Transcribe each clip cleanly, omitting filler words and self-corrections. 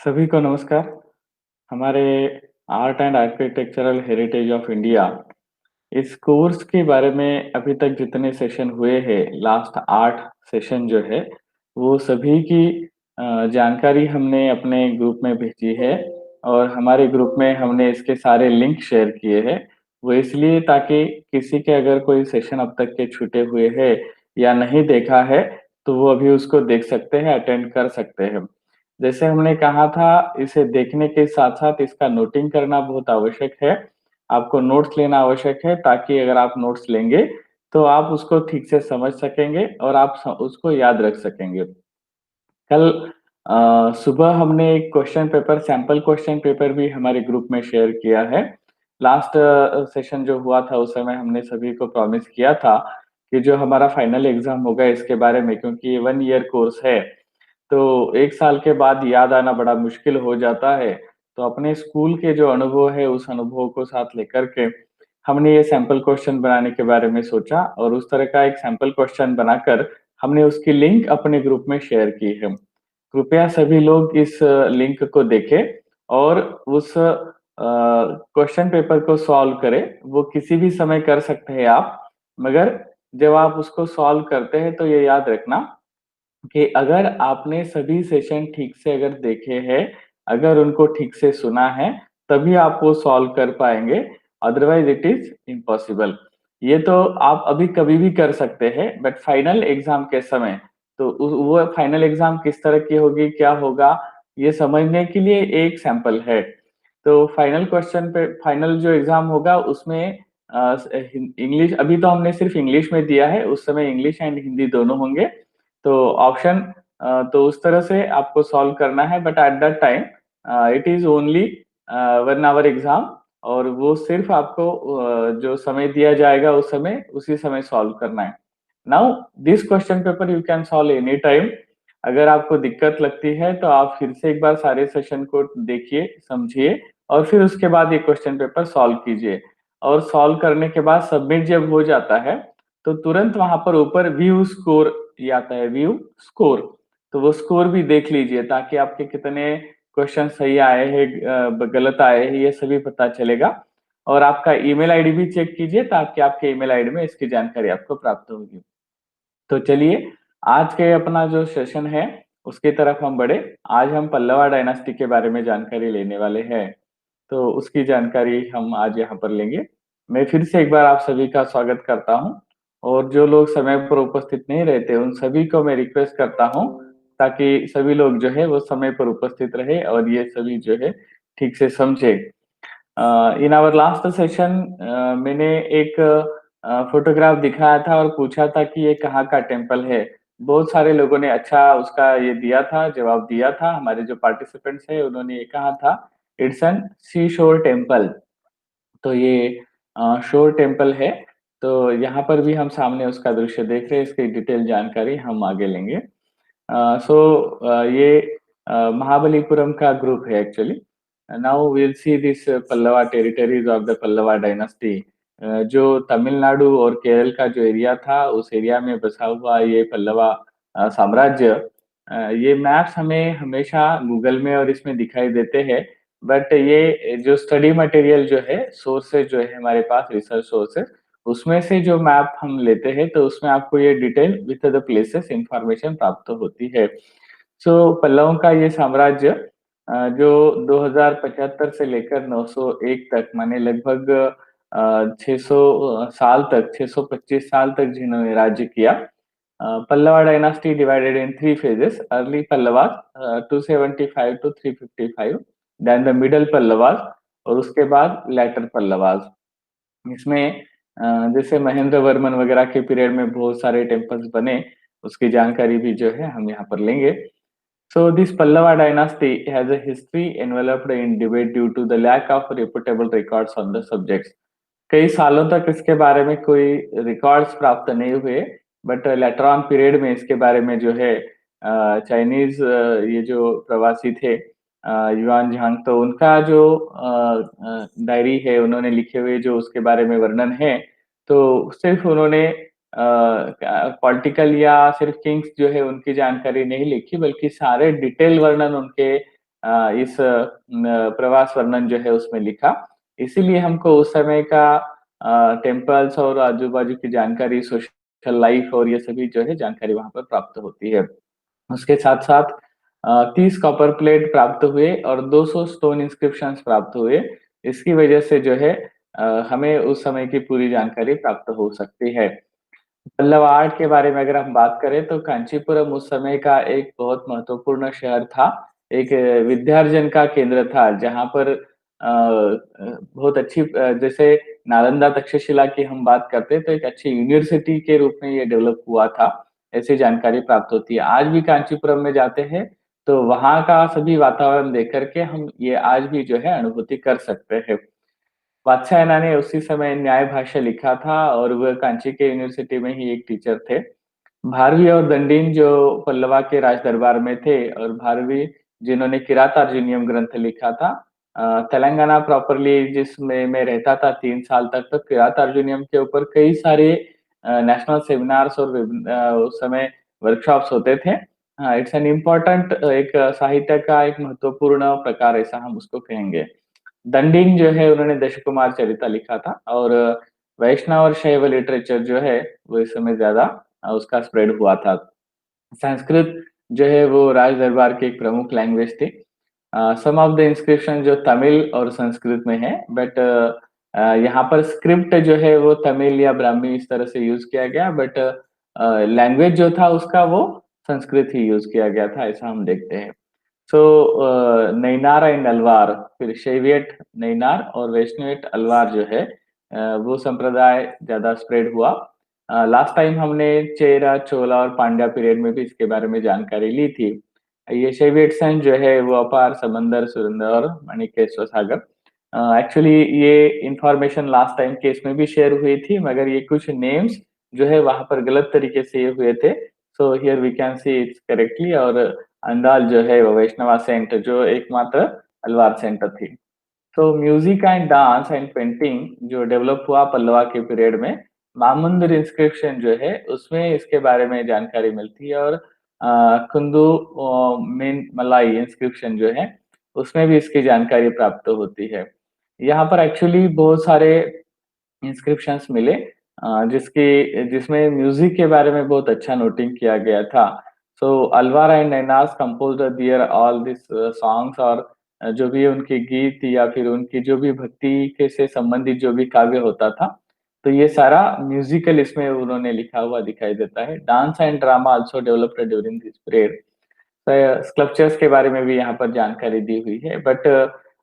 सभी को नमस्कार। हमारे art and architectural heritage of India इस कोर्स के बारे में अभी तक जितने सेशन हुए हैं, लास्ट 8 सेशन जो है, वो सभी की जानकारी हमने अपने ग्रुप में भेजी है और हमारे ग्रुप में हमने इसके सारे लिंक शेयर किए हैं। वो इसलिए ताकि किसी के अगर कोई सेशन अब तक के छूटे हुए हैं या नहीं देखा है, तो वो अभी उसको देख सकते हैं, अटेंड कर सकते हैं। जैसे हमने कहा था, इसे देखने के साथ-साथ इसका नोटिंग करना बहुत आवश्यक है। आपको नोट्स लेना आवश्यक है ताकि अगर आप नोट्स लेंगे, तो आप उसको ठीक से समझ सकेंगे और आप उसको याद रख सकेंगे। कल सुबह हमने एक question paper sample question paper भी हमारे ग्रुप में शेयर किया है। लास्ट सेशन जो हुआ था उस समय हमने सभी को प्रॉमिस किया था कि जो हमारा फाइनल एग्ज़ाम होगा इसके बारे में, क्योंकि ये 1 ईयर कोर्स है, तो 1 साल के बाद याद आना बड़ा मुश्किल हो जाता है। तो अपने स्कूल के जो अनुभव है, उस अनुभव को साथ लेकर के हमने ये सैंपल क्वेश्चन बनाने के बारे में सोचा और उस तरह का एक सैंपल क्वेश्चन बनाकर हमने उसकी लिंक अपने ग्रुप में शेयर की है। कृपया सभी लोग इस लिंक को देखें और उस क्वेश्चन पेपर को सॉल्व करें। वो किसी भी समय कर सकते हैं आप, मगर जब आप उसको सॉल्व करते हैं तो ये याद रखना कि अगर आपने सभी सेशन ठीक से अगर देखे हैं, अगर उनको ठीक से सुना है, तभी आप वो सॉल्व कर पाएँगे, अदरवाइज़ इट इज़ इम्पॉसिबल। ये तो आप अभी कभी भी कर सकते हैं, बट फाइनल एग्ज़ाम के समय, तो वो फाइनल एग्ज़ाम किस तरह की होगी, क्या होगा, ये समझने के लिए एक सैंपल है। तो फाइनल क्वेश्चन पे फाइनल जो एग्ज़ाम होगा उसमें अ, स हिन इंग्लिश अभी तो हमने सिर्फ़ इंग्लिश में दिया है, उस समय इंग्लिश एंड हिंदी दोनों होंगे। तो ऑप्शन तो उस तरह से आपको सॉल्व करना है, but at that time it is only 1 hour exam और वो सिर्फ़ आपको जो समय दिया जाएगा उस समय, उसी समय सॉल्व करना है। Now this question paper you can solve any time. अगर आपको दिक्कत लगती है तो आप फिर से एक बार सारे सेशन को देखिए, समझिए और फिर उसके बाद ये क्वेश्चन पेपर सॉल्व कीजिए और सॉल्व करने के बाद सबमिट जब हो जाता है, तो तुरंत वहाँ पर ऊपर व्यू स्कोर ये आता है, व्यू स्कोर। तो वो स्कोर भी देख लीजिए ताकि आपके कितने क्वेश्चन सही आए हैं, गलत आए हैं, ये सभी पता चलेगा और आपका ईमेल आईडी भी चेक कीजिए ताकि आपके ईमेल आईडी में इसकी जानकारी आपको प्राप्त होगी। तो चलिए, आज के अपना जो सेशन है, उसकी तरफ हम बढ़े। आज हम पल्लवा डायनास्टी के बारे में जानकारी लेने वाले हैं। तो उसकी जानकारी हम आज यहाँ पर लेंगे। मैं फिर से एक बार आप सभी का स्वागत करता हूँ और जो लोग समय पर उपस्थित नहीं रहते, उन सभी को मैं रिक्वेस्ट करता हूँ, ताकि सभी लोग जो है वो समय पर उपस्थित रहे और ये सभी जो है ठीक से समझे। इन आवर लास्ट सेशन मैंने एक फोटोग्राफ दिखाया था और पूछा था कि ये कहाँ का टेम्पल है। बहुत सारे लोगों ने अच्छा उसका ये दिया था, जवाब दिया था। हमारे जो पार्टिसिपेंट्स हैं उन्होंने ये कहा था, इट्स एन सी शोर टेम्पल। तो ये शोर टेम्पल है। तो यहाँ पर भी हम सामने उसका दृश्य देख रहे हैं, इसकी डिटेल जानकारी हम आगे लेंगे। सो ये महाबलीपुरम का ग्रुप है actually. Now we will see this Pallava territories of the Pallava dynasty. जो तमिलनाडु और केरल का जो एरिया था, उस एरिया में बसा हुआ ये पल्लवा साम्राज्य। ये मैप्स हमें हमेशा गूगल में और इसमें दिखाई देते हैं, बट ये जो स्टडी मटेरियल जो है, सोर्सेज जो है हमारे पास, रिसर्च सोर्सेज, उसमें से जो मैप हम लेते हैं तो उसमें आपको ये detail with the places information प्राप्त होती है। सो पल्लवों का ये साम्राज्य जो 2075 से लेकर 901 तक, माने लगभग 600 साल तक, 625 साल तक जिन्होंने राज्य किया। Pallava dynasty divided in 3 phases, early Pallavas 275 to 355, then the middle Pallavas और उसके बाद लेटर पल्लवास। इसमें जैसे महेंद्र वर्मन वगैरह के पीरियड में बहुत सारे टेम्पल्स बने, उसकी जानकारी भी जो है हम यहाँ पर लेंगे। So this Pallava dynasty has a history enveloped in debate due to the lack of reputable records on the subjects. कई सालों तक इसके बारे में कोई रिकॉर्ड्स प्राप्त नहीं हुए, बट लेटर ऑन पीरियड में इसके बारे में जो है चाइनीज ये जो प्रवासी थे युआन झांग, तो उनका जो डायरी है, उन्होंने लिखे हुए जो उसके बारे में वर्णन है, तो सिर्फ उन्होंने पॉलिटिकल या सिर्फ किंग्स जो है उनकी जानकारी नहीं लिखी, बल्कि सारे डिटेल वर्णन उनके इस प्रवास वर्णन जो है उसमें लिखा। इसीलिए हमको उस समय का टेम्पल्स और आजू-बाजू की जानकारी, सोशल लाइफ और ये सभी जो है जानकारी वहाँ पर प्राप्त होती है। उसके साथ-साथ 30 कॉपर प्लेट प्राप्त हुए और 200 स्टोन इंस्क्रिप्शंस प्राप्त हुए। इसकी वजह से जो है हमें उस समय की पूरी जानकारी प्राप्त हो सकती है। पल्लव आर्ट के बारे में अगर हम बात करें तो कांचीपुरम उस समय का एक बहुत महत्वपूर्ण शहर था। एक विद्यार्जन का केंद्र था जहाँ पर बहुत अच्छी जैसे नालंदा तक्षशिला की हम बात करते हैं तो एक अच्छी यूनिवर्सिटी के रूप में ये डेवलप हुआ था, ऐसी जानकारी प्राप्त होती है। आज भी कांचीपुरम में जाते हैं तो वहाँ का सभी वातावरण देख कर के हम ये आज भी जो है अनुभूति कर सकते हैं। वात्स्यायन ने उसी समय न्याय भाष्य लिखा था और वह कांची के यूनिवर्सिटी में ही एक टीचर थे। भारवी और दंडीन जो पल्लवा के राज दरबार में थे और भारवी जिन्होंने किरातार्जुनीयम ग्रंथ लिखा था। तेलंगाना प्रॉपरली जिसमें मैं रहता था 3 साल तक, तो किरातार्जुनीयम के ऊपर कई सारे नेशनल सेमिनार्स और उस समय वर्कशॉप्स होते थे। हाँ, इट्स एन इम्पोर्टेंट एक साहित्य का एक महत्वपूर्ण प्रकार ऐसा हम उसको कहेंगे। दंडीन जो है उन्होंने दशकुमार चरिता लिखा था और वैष्णव और शैव लिटरेचर जो है वो इस समय ज़्यादा उसका स्प्रेड हुआ था। संस्कृत जो है वो राज दरबार की एक प्रमुख लैंग्वेज थी। सम ऑफ द इंस्क्रिप्शन जो तमिल और संस्कृत में है बट यहाँ पर स्क्रिप्ट जो है वो तमिल या ब्राह्मी इस तरह से यूज़ किया गया बट लैंग्वेज जो था उसका वो संस्कृत ही यूज़ किया गया था, ऐसा हम देखते हैं। सो नैनार एंड अलवार फिर शैवियट नैनार और वैष्णवियट अलवार जो है वो संप्रदाय ज्यादा स्प्रेड हुआ। लास्ट टाइम हमने चेरा चोला और पांड्या पीरियड में भी इसके बारे में जानकारी ली थी। ये शैवियट्सन जो है वो अपार समंदर सुरंदर और मणिकेश्वर सागर। एक्चुअली ये इंफॉर्मेशन लास्ट टाइम केस में भी शेयर हुई थी मगर ये कुछ नेम्स जो है वहां पर गलत तरीके से ये हुए थे। So here we can see its correctly और अंदाल जो है वो वैष्णवा सेंट जो एकमात्र अलवार सेंटर थी। तो music and dance and painting जो डेवलप हुआ पल्लवा के पीरियड में मामुंदर इंस्क्रिप्शन जो है उसमें इसके बारे में जानकारी मिलती है और कुंदू मिन मलाई इंस्क्रिप्शन जो है उसमें भी इसकी जानकारी प्राप्त होती है। यहाँ पर एक्चुअली बहुत सारे इंस्क्रिप्शंस मिले जिसमें म्यूजिक के बारे में बहुत अच्छा नोटिंग किया गया था। So Alvars and Nayanars composed their all this songs और जो भी उनके गीत या फिर उनकी जो भी भक्ति के से संबंधित जो भी काव्य होता था, तो ये सारा म्यूजिकल इसमें उन्होंने लिखा हुआ दिखाई देता है। Dance and drama also developed during this period. Sculptures के बारे में भी यहाँ पर जानकारी दी हुई है बट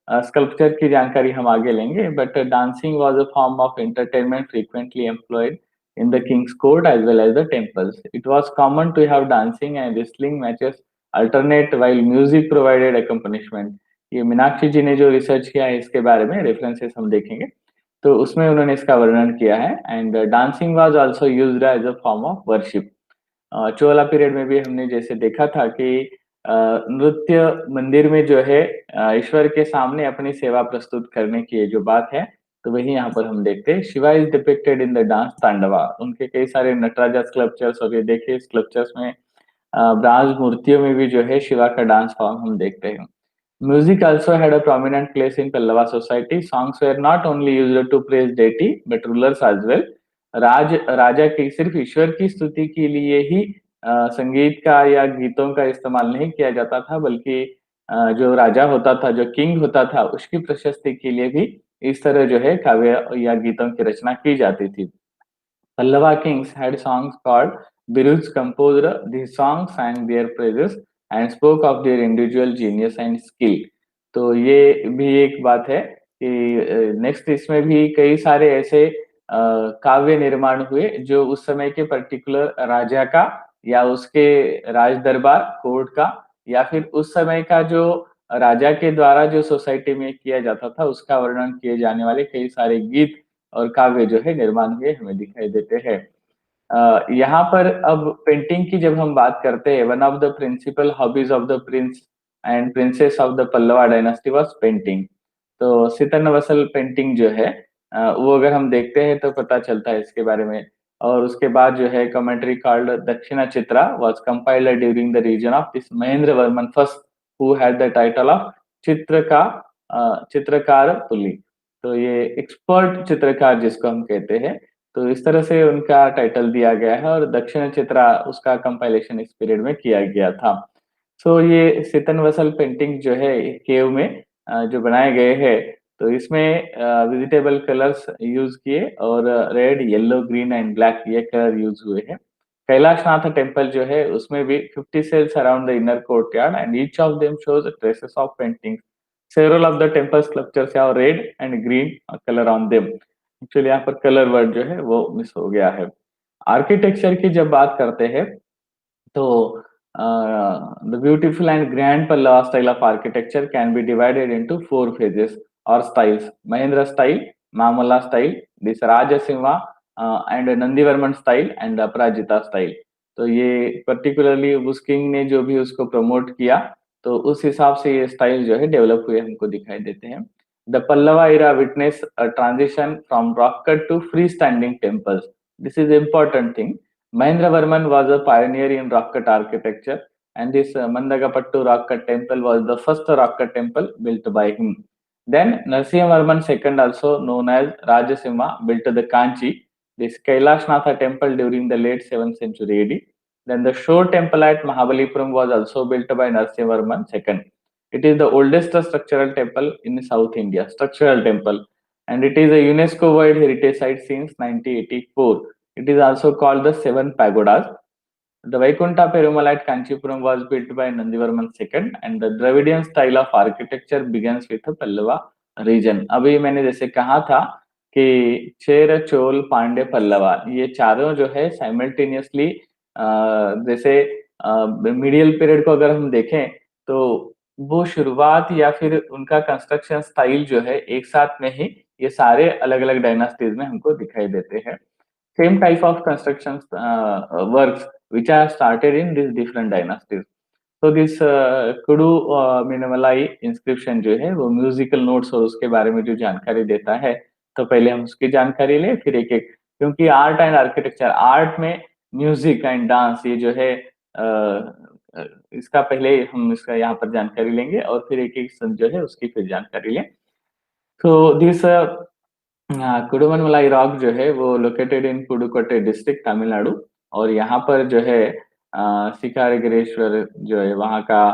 स्कल्पचर की जानकारी हम आगे लेंगे but dancing was a form of entertainment frequently employed in the king's court as well as the temples. It was common to have dancing and wrestling matches alternate while music provided accompaniment. ये मीनाक्षी जी ने जो research किया है इसके बारे में references हम देखेंगे तो उसमें उन्होंने इसका वर्णन किया है and dancing was also used as a form of worship. Chola period में भी हमने जैसे देखा था कि नृत्य मंदिर में जो है ईश्वर के सामने अपनी सेवा प्रस्तुत करने की ये जो बात है तो वही यहाँ पर हम देखते हैं। Shiva is depicted in the dance tandava. उनके कई सारे नटराजा स्कल्पचर्स और ये देखिए स्कल्पचर्स में ब्राज मूर्तियों में भी जो है शिवा का डांस फॉर्म हम देखते हैं। Music also had a prominent place in Pallava society. Songs were not only used to praise deity but rulers as well. राजा की सिर्फ ईश्वर की स्तुति के लिए ही संगीत का या गीतों का इस्तेमाल नहीं किया जाता था बल्कि जो राजा होता था जो किंग होता था उसकी प्रशस्ति के लिए भी इस तरह जो है काव्य या गीतों की रचना की जाती थी। Pallava kings had songs called Biruds composed these songs sang their praises and spoke of their individual genius and skill। तो ये भी एक बात है कि नेक्स्ट इसमें भी कई सारे ऐसे काव्य निर्माण हुए जो उस समय के पर्टिकुलर राजा का या उसके राज दरबार कोर्ट का या फिर उस समय का जो राजा के द्वारा जो सोसाइटी में किया जाता था उसका वर्णन किए जाने वाले कई सारे गीत और काव्य जो है निर्माण हुए हमें दिखाई देते हैं। यहाँ पर अब पेंटिंग की जब हम बात करते हैं one of the principal hobbies of the prince and princess of the Pallava dynasty was painting. तो सितनवसल पेंटिंग जो है वो अगर हम देखते हैं तो पता चलता है इसके बारे में। और उसके बाद जो है commentary called Dakshina Chitra was compiled during the region of this Mahendra Varman first who had the title of Chitrakar Tuli. तो ये एक्सपर्ट चित्रकार जिसको हम कहते हैं, तो इस तरह से उनका टाइटल दिया गया है और दक्षिण चित्रा उसका कंपाइलेशन इस पीरियड में किया गया था। सो ये सितन वसल पेंटिंग जो है केव में जो बनाए गए हैं, तो इसमें वेजिटेबल कलर्स यूज किए और red, yellow, green and black ये कलर यूज हुए हैं। कैलाशनाथ टेम्पल जो है उसमें भी 50 cells around the inner courtyard and each of them shows traces of paintings. Several of the temple sculptures have red and green color on them. Actually यहाँ पर colour word जो है वो मिस हो गया है। आर्किटेक्चर की जब बात करते हैं तो the beautiful and grand Pallava style of architecture can be divided into four phases or styles. Mahendra style, Mamalla style, this Rajasimha and Nandivarman style and Aparajita style. तो ये पर्टिकुलरली उस किंग ने जो भी उसको प्रमोट किया तो उस हिसाब से ये स्टाइल जो है डेवलप हुए हमको दिखाई देते हैं। The Pallava era witness a transition from rock cut to freestanding temples. This is important thing. Mahendravarman was a pioneer in rock cut architecture, and this Mandagapattu rock cut temple was the first rock cut temple built by him. Then Narasimhavarman II, also known as Rajasimha, built the Kanchi, this Kailashnath temple during the late 7th century AD. Then the Shore temple at Mahabalipuram was also built by Narasimhavarman II. It is the oldest structural temple in South India, structural temple, and it is a UNESCO World Heritage Site since 1984. It is also called the Seven Pagodas. The Vaikuntha Perumal at Kanchipuram was built by Nandivarman II, and the Dravidian style of architecture begins with the Pallava region. अभी मैंने जैसे कहा था कि chair, Chola, Pandya, Pallava ये चारों जो है साइमल्टेनियसली जैसे मीडियल पीरियड को अगर हम देखें तो वो शुरुआत या फिर उनका कंस्ट्रक्शन स्टाइल जो है एक साथ में ही ये सारे अलग-अलग डायनास्टीज में हमको दिखाई देते हैं। Same type of constructions works which are started in these different dynasties. तो दिस कुडू मिनमलाई इंस्क्रिप्शन जो है वो म्यूजिकल नोट्स और उसके बारे में जो जानकारी देता है, तो पहले हम उसकी जानकारी लें फिर एक एक, क्योंकि आर्ट एंड आर्किटेक्चर, आर्ट में म्यूजिक एंड डांस ये जो है इसका पहले हम इसका यहाँ पर जानकारी लेंगे और फिर एक एक जो है उसकी फिर जानकारी लें। तो दिस कुडुमनमलाई रॉक जो है वो located in Pudukkottai district Tamil Nadu और यहाँ पर जो है शिकारिगिरेश्वर जो है वहाँ का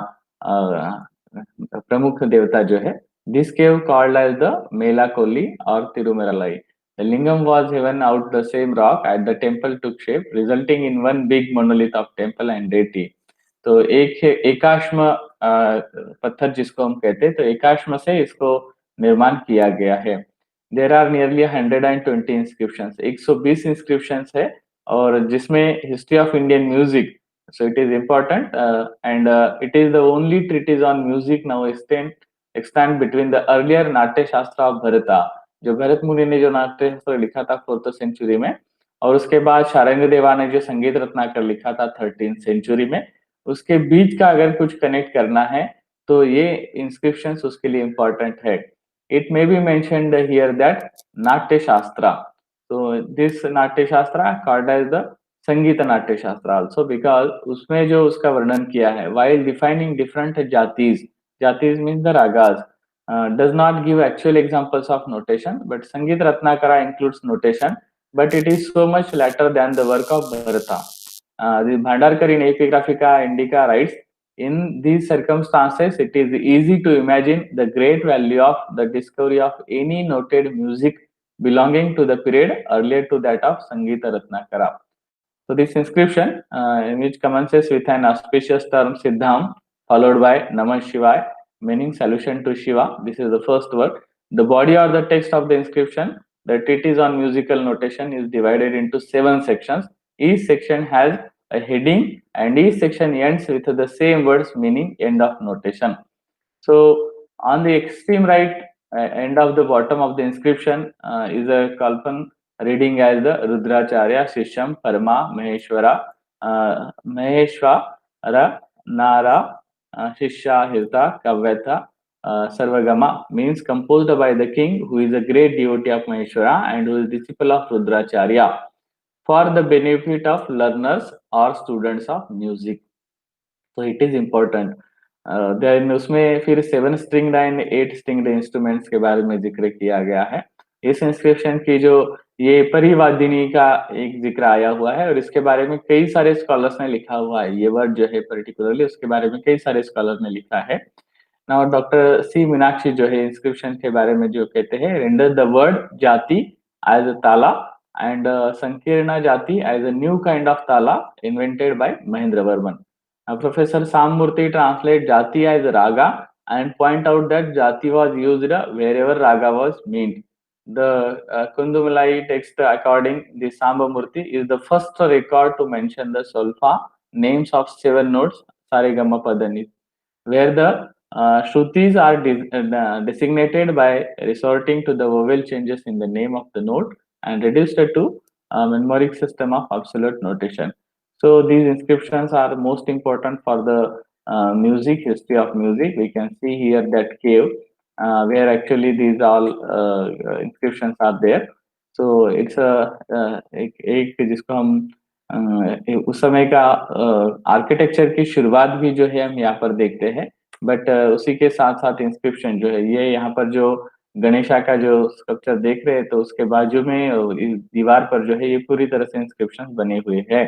प्रमुख देवता जो है। This cave called as the Melakoli और Tirumalai. The lingam was hewn out the same rock at the temple took shape, resulting in one big monolith of temple and deity. तो एक है एकाश्म पत्थर जिसको हम कहते हैं, तो एकाश्म से इसको निर्माण किया गया है। There are nearly 120 inscription, 120 inscription है और जिसमें history of Indian music, so it is important and it is the only treatise on music now extend between the earlier Natya Shastra of भरता, जो भरत मुनि ने जो नाट्य शास्त्र लिखा था 4th सेंचुरी में, और उसके बाद शारंग देवा ने जो संगीत रत्नाकर लिखा था 13th सेंचुरी में, उसके बीच का अगर कुछ कनेक्ट करना है तो ये इंस्क्रिप्शन उसके लिए इम्पोर्टेंट है। It may be mentioned here that Natya Shastra. So this Natya Shastra called as the Sangeeta Natya Shastra also because उसमें जो उसका वर्णन किया है, while defining different jatis, jatis means the ragas, does not give actual examples of notation, but Sangeet Ratnakara includes notation, but it is so much later than the work of Bharata. The Bhandarkar in Epigraphica Indica writes, in these circumstances, it is easy to imagine the great value of the discovery of any noted music belonging to the period earlier to that of Sangeeta Ratnakara. So this inscription, which commences with an auspicious term Siddham, followed by Namah Shivaya, meaning solution to Shiva. This is the first word. The body or the text of the inscription, the treatise on musical notation, is divided into 7 sections. Each section has a heading and each section ends with the same words meaning end of notation. So on the extreme right end of the bottom of the inscription is a kalpan reading as the Rudracharya Shishyam Parama Maheshwara Nara Shishya Hirta Kavyatha Sarvagama, means composed by the king who is a great devotee of Maheshwara and who is disciple of Rudracharya for the benefit of learners or students of music. So it is important. Then उसमें फिर 7 stringed and 8 stringed instruments के बारे में जिक्र किया गया है। इस इंस्क्रिप्शन की जो ये परिवादिनी का एक जिक्र आया हुआ है और इसके बारे में कई सारे स्कॉलर्स ने लिखा हुआ है। ये वर्ड जो है पर्टिकुलरली उसके बारे में कई सारे स्कॉलर ने लिखा है। नाउ डॉक्टर सी मीनाक्षी जो है इंस्क्रिप्शन के बारे में जो कहते हैं, render the word jati as a tala and sankirna jati as a new kind of tala invented by Mahendra Varman. Professor Samurthy translate jati as raga and point out that jati was used wherever raga was meant. The Kundumalai text according the Sambamurthy is the first record to mention the solfa names of 7 notes Sarigama Padani, where the Shrutis are designated by resorting to the vowel changes in the name of the note and reduced to a memory system of absolute notation. So these inscriptions are most important for the music, history of music. We can see here that cave where actually these all inscriptions are there. So it's a एक जिसको हम उस समय का architecture की शुरुआत भी जो है हम यहाँ पर देखते हैं, बट उसी के साथ-साथ इंस्क्रिप्शन जो है ये यहाँ पर जो गणेशा का जो स्कल्पचर देख रहे हैं तो उसके बाजू में इस दीवार पर जो है ये पूरी तरह से इंस्क्रिप्शन बने हुए हैं।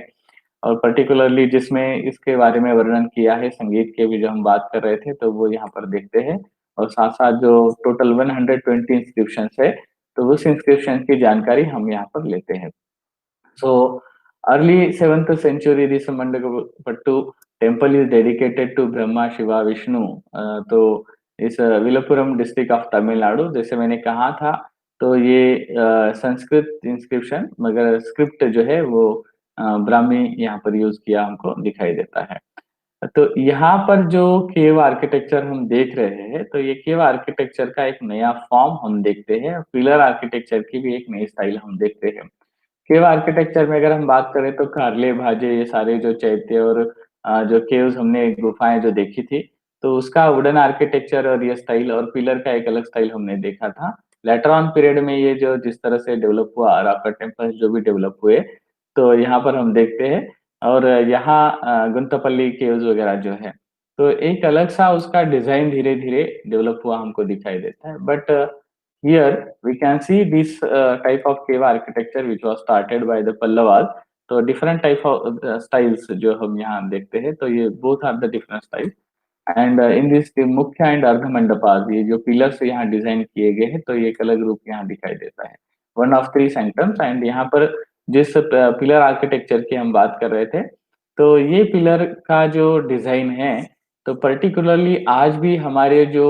और पर्टिकुलरली जिसमें इसके बारे में वर्णन किया है संगीत के भी जो हम बात कर रहे थे तो वो यहाँ पर देखते हैं और साथ-साथ जो टोटल 120 इंस्क्रिप्शंस है, तो उस इंस्क्रिप्शन की जानकारी हम यहाँ पर लेते हैं। So early 7th century, this Mandagapattu temple is dedicated to Brahma, Shiva, Vishnu. तो इस विलुपुरम डिस्ट्रिक्ट ऑफ तमिलनाडु जैसे मैंने कहा था, तो ये संस्कृत इंस्क्रिप्शन मगर स्क्रिप्ट जो है वो ब्राह्मी यहाँ पर यूज किया हमको दिखाई देता है। तो यहाँ पर जो केव आर्किटेक्चर हम देख रहे हैं, तो ये केव आर्किटेक्चर का एक नया फॉर्म हम देखते हैं, पिलर आर्किटेक्चर की भी एक नई स्टाइल हम देखते हैं। केव आर्किटेक्चर में अगर हम बात करें तो कार्ले भाजे ये सारे जो चैत्य और जो केव्स हमने गुफाएं जो देखी थी तो उसका वुडन आर्किटेक्चर और ये स्टाइल और पिलर का एक अलग स्टाइल हमने देखा था। लेटर ऑन पीरियड में ये जो जिस तरह से डेवलप हुआ रॉकेट टेम्पल्स जो भी डेवलप हुए तो यहाँ पर हम देखते हैं और यहाँ गुंतपल्ली केव्स वगैरह जो है तो एक अलग सा उसका डिजाइन धीरे धीरे डेवलप हुआ हमको दिखाई देता है। But here we can see this type of cave architecture which was started by the Pallavas. तो different type of styles जो हम यहाँ देखते हैं तो ये both are the different styles and in this मुख्य एंड अर्ध मंडपास ये जो पिलर्स यहाँ डिजाइन किए गए हैं तो ये एक अलग रूप यहाँ दिखाई देता है। वन ऑफ थ्री सेंक्टम्स एंड यहाँ पर जिस पिलर आर्किटेक्चर की हम बात कर रहे थे तो ये पिलर का जो डिजाइन है तो पर्टिकुलरली आज भी हमारे जो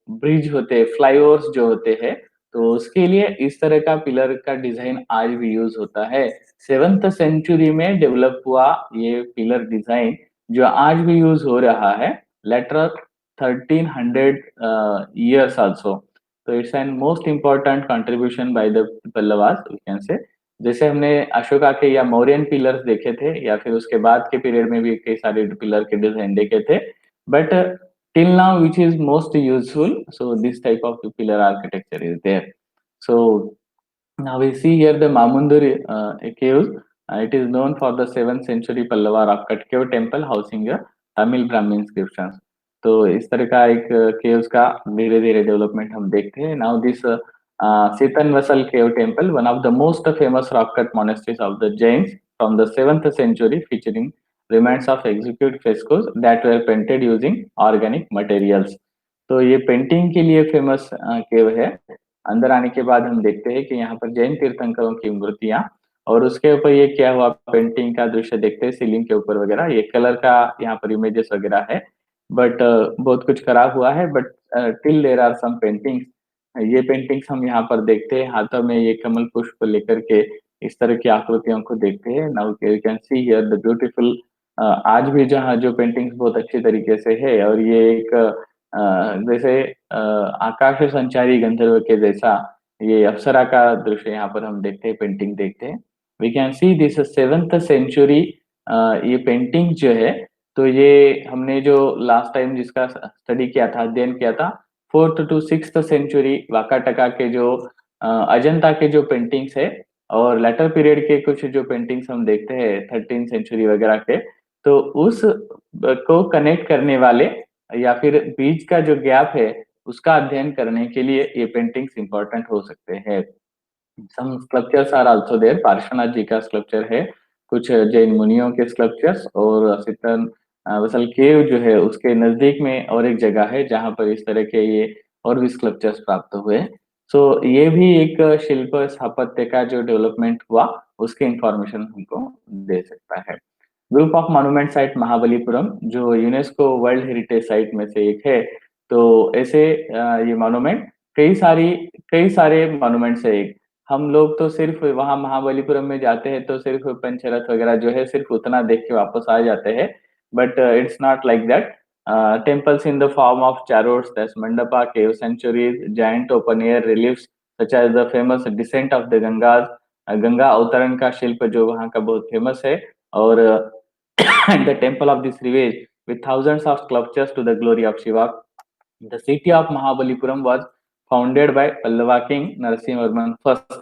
ब्रिज होते हैं फ्लाईओवर्स जो होते हैं तो उसके लिए इस तरह का पिलर का डिजाइन आज भी यूज होता है। 7th सेंचुरी में डेवलप हुआ ये पिलर डिजाइन जो आज भी यूज हो रहा है later 1300 years also. So it's an most important contribution by the Pallavas we can say. जैसे हमने अशोका के या मौर्यन पिलर्स देखे थे या फिर उसके बाद के पीरियड में भी कई सारे पिलर के डिजाइन देखे थे but till now which is most useful so this type of pillar architecture is there. So now we see here the Mamunduri caves. It is known for the 7th century Pallava rock cut cave temple housing a Tamil Brahmin inscriptions. तो इस तरह का एक caves का धीरे धीरे development हम देखते हैं। Now this Sittanavasal cave temple one of the most famous rock cut monasteries of the Jains from the 7th century featuring remains of executed frescoes that were painted using organic materials. तो ये painting के लिए famous केव है। अंदर आने के बाद हम देखते हैं कि यहाँ पर जैन तीर्थंकरों की मूर्तियां और उसके ऊपर ये क्या हुआ पेंटिंग का दृश्य देखते हैं सीलिंग के ऊपर वगैरह ये कलर का यहाँ पर इमेजेस वगैरह है बट बहुत कुछ खराब हुआ है but till there are some paintings. ये पेंटिंग्स हम यहाँ पर देखते हैं हाथों में ये कमल पुष्प लेकर के इस तरह की आकृतियों को देखते हैं। Now you can see here the beautiful आज भी जहाँ जो पेंटिंग्स बहुत अच्छी तरीके से है और ये एक जैसे आकाश संचारी गंधर्व के जैसा ये अप्सरा का दृश्य यहाँ पर हम देखते हैं पेंटिंग देखते हैं। We can see this 7th century ये पेंटिंग जो है तो ये हमने जो लास्ट टाइम जिसका स्टडी किया था अध्ययन किया था 4th to 6th century Vakataka के जो अजंता के जो पेंटिंग्स है और लेटर पीरियड के कुछ जो पेंटिंग्स हम देखते हैं 13th सेंचुरी वगैरह के तो उस को कनेक्ट करने वाले या फिर बीच का जो गैप है उसका अध्ययन करने के लिए ये पेंटिंग्स इंपॉर्टेंट हो सकते हैं। Some sculptures are also there, Parshvanath ji का स्कल्पचर है, कुछ जैन मुनियों के स्कल्पचर्स, और सितन वसल केव जो है उसके नजदीक में और एक जगह है जहाँ पर इस तरह के ये और भी स्कल्पचर्स प्राप्त हुए। सो ये भी एक शिल्प स्थापत्य का जो डेवलपमेंट हुआ उसके इंफॉर्मेशन हमको दे सकता है। Group of monument site Mahabalipuram जो यूनेस्को वर्ल्ड हेरिटेज साइट में से एक है। तो ऐसे ये मॉन्यूमेंट कई सारे मॉन्यूमेंट है। एक हम लोग तो सिर्फ वहां महाबलीपुरम में जाते हैं तो सिर्फ पंचरथ वगैरह जो है सिर्फ उतना देख के वापस आ जाते हैं, but it's not like that. temples in the form of chariots, that's mandapa, cave sanctuaries, giant open air reliefs such as the famous descent of the Gangas, Ganga अवतरण का शिल्प जो वहाँ का बहुत फेमस है, और and the temple of this rivage with thousands of sculptures to the glory of Shiva. The city of Mahabalipuram was founded by Pallava king Narasimhavarman first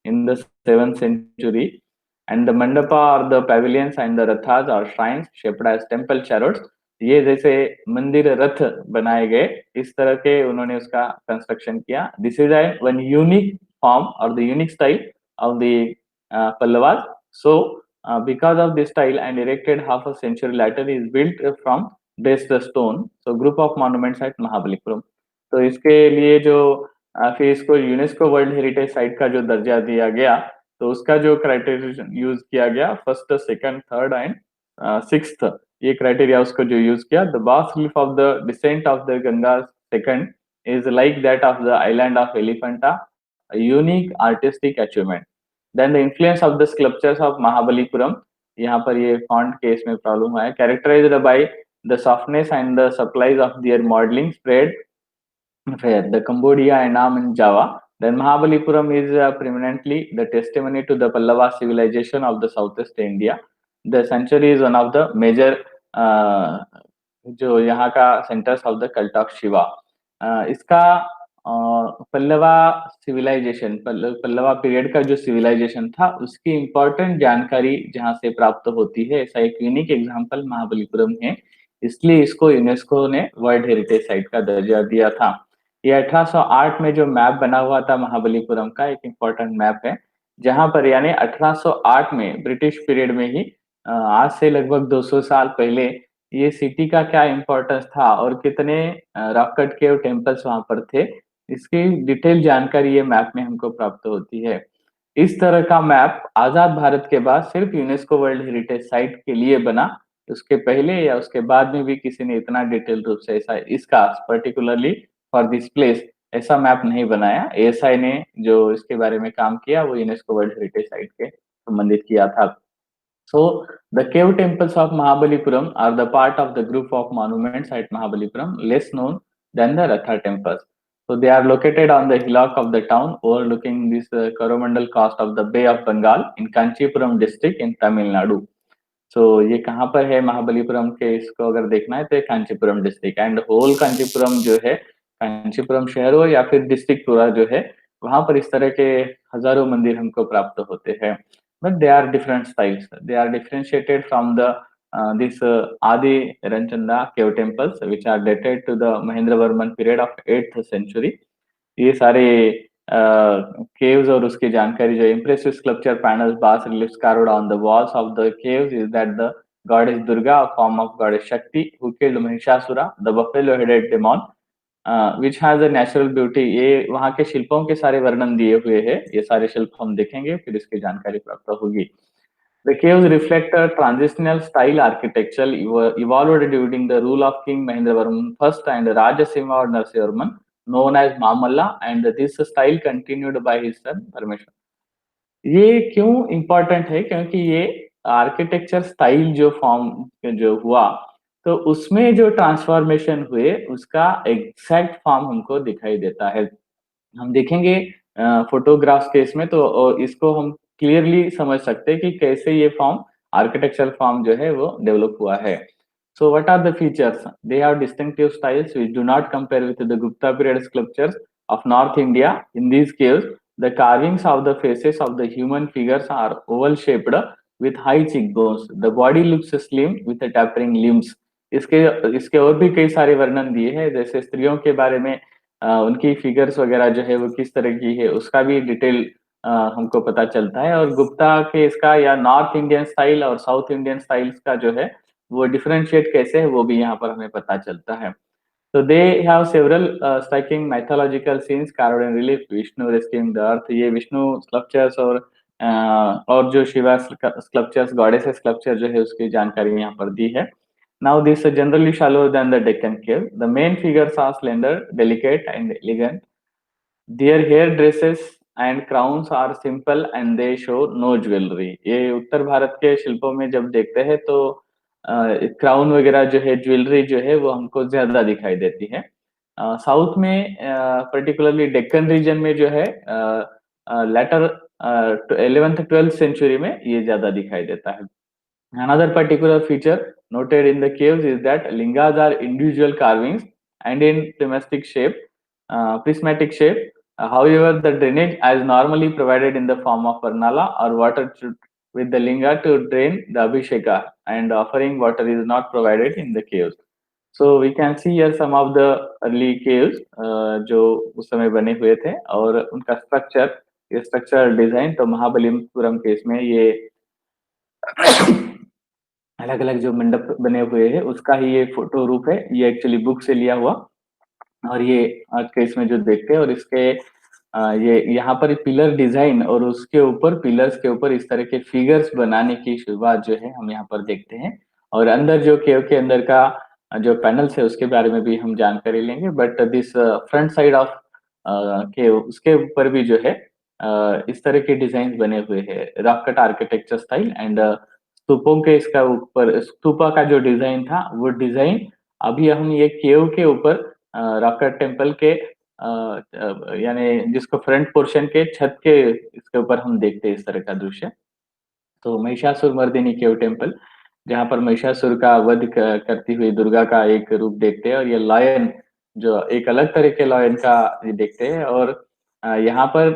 in the 7th century, and the mandapa or the pavilions and the rathas or shrines shaped as temple chariots, ये जैसे मंदिर रथ बनाए गए इस तरह के उन्होंने उसका कंस्ट्रक्शन किया। This is one unique form और the unique style of the Pallavas. So because of this style and erected half a century later is built from dressed stone, so group of monuments at Mahabalipuram। तो इसके लिए जो फिर इसको UNESCO world heritage site का जो दर्जा दिया गया, तो उसका जो क्राइटेरिया यूज किया गया, first second third and sixth, ये क्राइटेरिया उसको जो यूज किया। The bas relief of the descent of the Ganga second is like that of the island of Elephanta, unique artistic achievement. Then the influence of the sculptures of Mahabalipuram, यहाँ पर ये font के इसमें problem हुआ है, characterized by the softness and the supplies of their modelling spread where the Cambodia, Annam, and Java. Then Mahabalipuram is preeminently the testimony to the Pallava civilization of the Southeast India. The sanctuary is one of the major जो यहाँ का centres of the cult of Shiva. इसका Pallava civilisation, Pallava period का जो civilisation था उसकी important जानकारी जहाँ से प्राप्त होती है, ऐसा एक यूनिक एग्जाम्पल महाबलीपुरम है, इसलिए इसको यूनेस्को ने वर्ल्ड हेरिटेज साइट का दर्जा दिया था। ये 1808 में जो मैप बना हुआ था महाबलीपुरम का, एक इम्पोर्टेंट मैप है, जहां पर यानी 1808 में ब्रिटिश पीरियड में ही आज से लगभग 200 साल पहले ये सिटी का क्या इम्पोर्टेंस था और कितने रॉक कट केव टेम्पल्स वहां पर थे, इसकी डिटेल जानकारी ये मैप में हमको प्राप्त होती है। इस तरह का मैप आजाद भारत के बाद सिर्फ यूनेस्को वर्ल्ड हेरिटेज साइट के लिए बना, उसके पहले या उसके बाद में भी किसी ने इतना डिटेल रूप से ऐसा इसका पर्टिकुलरली फॉर दिस प्लेस ऐसा मैप नहीं बनाया। एएसआई ने जो इसके बारे में काम किया वो यूनेस्को वर्ल्ड हेरिटेज साइट के संबंधित किया था। So the cave temples of Mahabalipuram are the part of the group of monuments at Mahabalipuram, less known than the Ratha temples. So they are located on the hillock of the town, overlooking this Coromandel coast of the Bay of Bengal in Kanchipuram district in Tamil Nadu. सो ये कहाँ पर है महाबलीपुरम के, इसको अगर देखना है तो Kanchipuram district and whole Kanchipuram जो है, कांचीपुरम शहर हो या फिर डिस्ट्रिक्ट पूरा जो है, वहां पर इस तरह के हजारों मंदिर हमको प्राप्त होते हैं, but they are different styles, they are differentiated from the this Atiranachanda cave temples which are dated to the Mahendra Varman period of 8th century। ये सारे caves और उसकी जानकारी जो impressive sculpture panels, bas reliefs carved on the walls of the caves is that the goddess Durga, a form of goddess Shakti, who killed Mahishasura, the buffalo-headed demon, which has a natural beauty। ये वहाँ के शिल्पों के सारे वर्णन दिए हुए हैं, ये सारे शिल्प हम देखेंगे फिर इसकी जानकारी प्राप्त होगी। The caves reflect a transitional style architecture evolved during the rule of King Mahendravarman I and Rajasimha or Narasimhavarman, known as Mamalla, and this style continued by his son Parameshwar। ये क्यों इम्पोर्टेंट है? क्योंकि ये architecture style जो form जो हुआ, तो उसमें जो ट्रांसफॉर्मेशन हुए उसका एग्जैक्ट फॉर्म हमको दिखाई देता है। हम देखेंगे फोटोग्राफ्स के इसमें तो इसको हम क्लियरली समझ सकते हैं कि कैसे ये फॉर्म आर्किटेक्चरल फॉर्म जो है वो डेवलप हुआ है। So what are the features? They have distinctive styles which do not compare with the Gupta period sculptures of north India. In these caves the carvings of the faces of the human figures are oval shaped with high cheekbones. The body looks slim with tapering limbs. इसके इसके और भी कई सारे वर्णन दिए हैं, जैसे स्त्रियों के बारे में उनकी फिगर्स वगैरह जो है वो किस तरह की है, उसका भी डिटेल हमको पता चलता है। और गुप्ता के इसका या नॉर्थ इंडियन स्टाइल और साउथ इंडियन स्टाइल्स का जो है, वो डिफरेंशिएट कैसे है, वो भी यहाँ पर हमें पता चलता है। So they have several striking mythological scenes carved in relief. Vishnu rescuing the earth, ये विष्णु स्कल्पचर्स और जो शिवा स्कल्पचर्स, गॉडेस स्कल्पचर जो है उसकी जानकारी यहाँ पर दी है। Now this is generally shallower than the Deccan cave. The main figures are slender, delicate, and elegant. Their hair dresses and crowns are simple and they show no jewelry. ये उत्तर भारत के शिल्पों में जब देखते हैं तो क्राउन वगैरह जो है, ज्वेलरी जो है वो हमको ज्यादा दिखाई देती है। साउथ में पर्टिकुलरली डेक्कन रीजन में जो है लेटर 11th 12th सेंचुरी में ये ज्यादा दिखाई देता है। Another particular feature noted in the caves is that lingas are individual carvings and in prismatic shape. However, the drainage is normally provided in the form of varnala or water with the linga to drain the abhisheka, and offering water is not provided in the caves. So we can see here some of the early caves जो उस समय बने हुए थे और उनका structure, ये structure design तो महाबलीपुरम केस में ये अलग-अलग जो मंडप बने हुए हैं, उसका ही ये फ़ोटो रूप है। ये एक्चुअली बुक से लिया हुआ और ये आज के इसमें जो देखते हैं और इसके ये यहाँ पर पिलर डिज़ाइन और उसके ऊपर पिलर्स के ऊपर इस तरह के फिगर्स बनाने की शुरुआत जो है, हम यहाँ पर देखते हैं। और अंदर जो केव के अंदर का जो पैनल्स है, उसके बारे में भी हम जानकारी लेंगे। But this front side of cave, उसके ऊपर भी जो है इस तरह के डिज़ाइन्स बने हुए हैं, rock cut architecture style and स्तूपों के इसका ऊपर स्तूपा का जो डिज़ाइन था, वो डिज़ाइन अभी हम ये केव के ऊपर रॉक कट टेम्पल के यानी जिसको फ्रंट पोर्शन के छत के इसके ऊपर हम देखते हैं इस तरह का दृश्य। तो महिषासुरमर्दिनी केव टेम्पल, जहाँ पर महिषासुर का वध करती हुई दुर्गा का एक रूप देखते हैं और ये लायन जो एक अलग तरह के लायन का ये देखते हैं। और यहाँ पर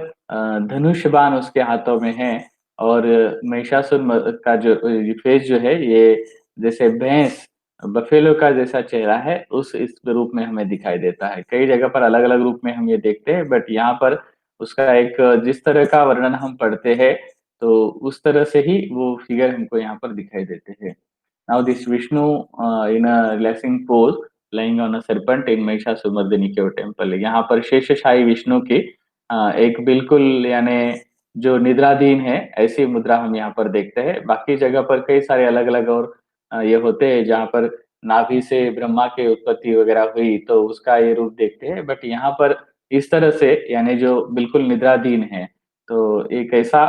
धनुष बाण उसके हाथों में है और महिषासुर का जो फेस जो है, ये जैसे भैंस बफेलो का जैसा चेहरा है, उस इस रूप में हमें दिखाई देता है। कई जगह पर अलग-अलग रूप में हम ये देखते हैं, बट यहाँ पर उसका एक जिस तरह का वर्णन हम पढ़ते हैं, तो उस तरह से ही वो फिगर हमको यहाँ पर दिखाई देते हैं। Now this Vishnu in a relaxing pose lying on a serpent in Mahishasuramardini cave temple. यहाँ पर शेषशायी विष्णु की एक बिल्कुल यानी जो निद्राधीन है, ऐसी मुद्रा हम यहाँ पर देखते हैं। बाकी जगह पर कई सारे अलग-अलग और ये होते हैं जहाँ पर नाभि से ब्रह्मा की उत्पत्ति वगैरह हुई, तो उसका ये रूप देखते हैं। बट यहाँ पर इस तरह से यानी जो बिल्कुल निद्राधीन है, तो एक ऐसा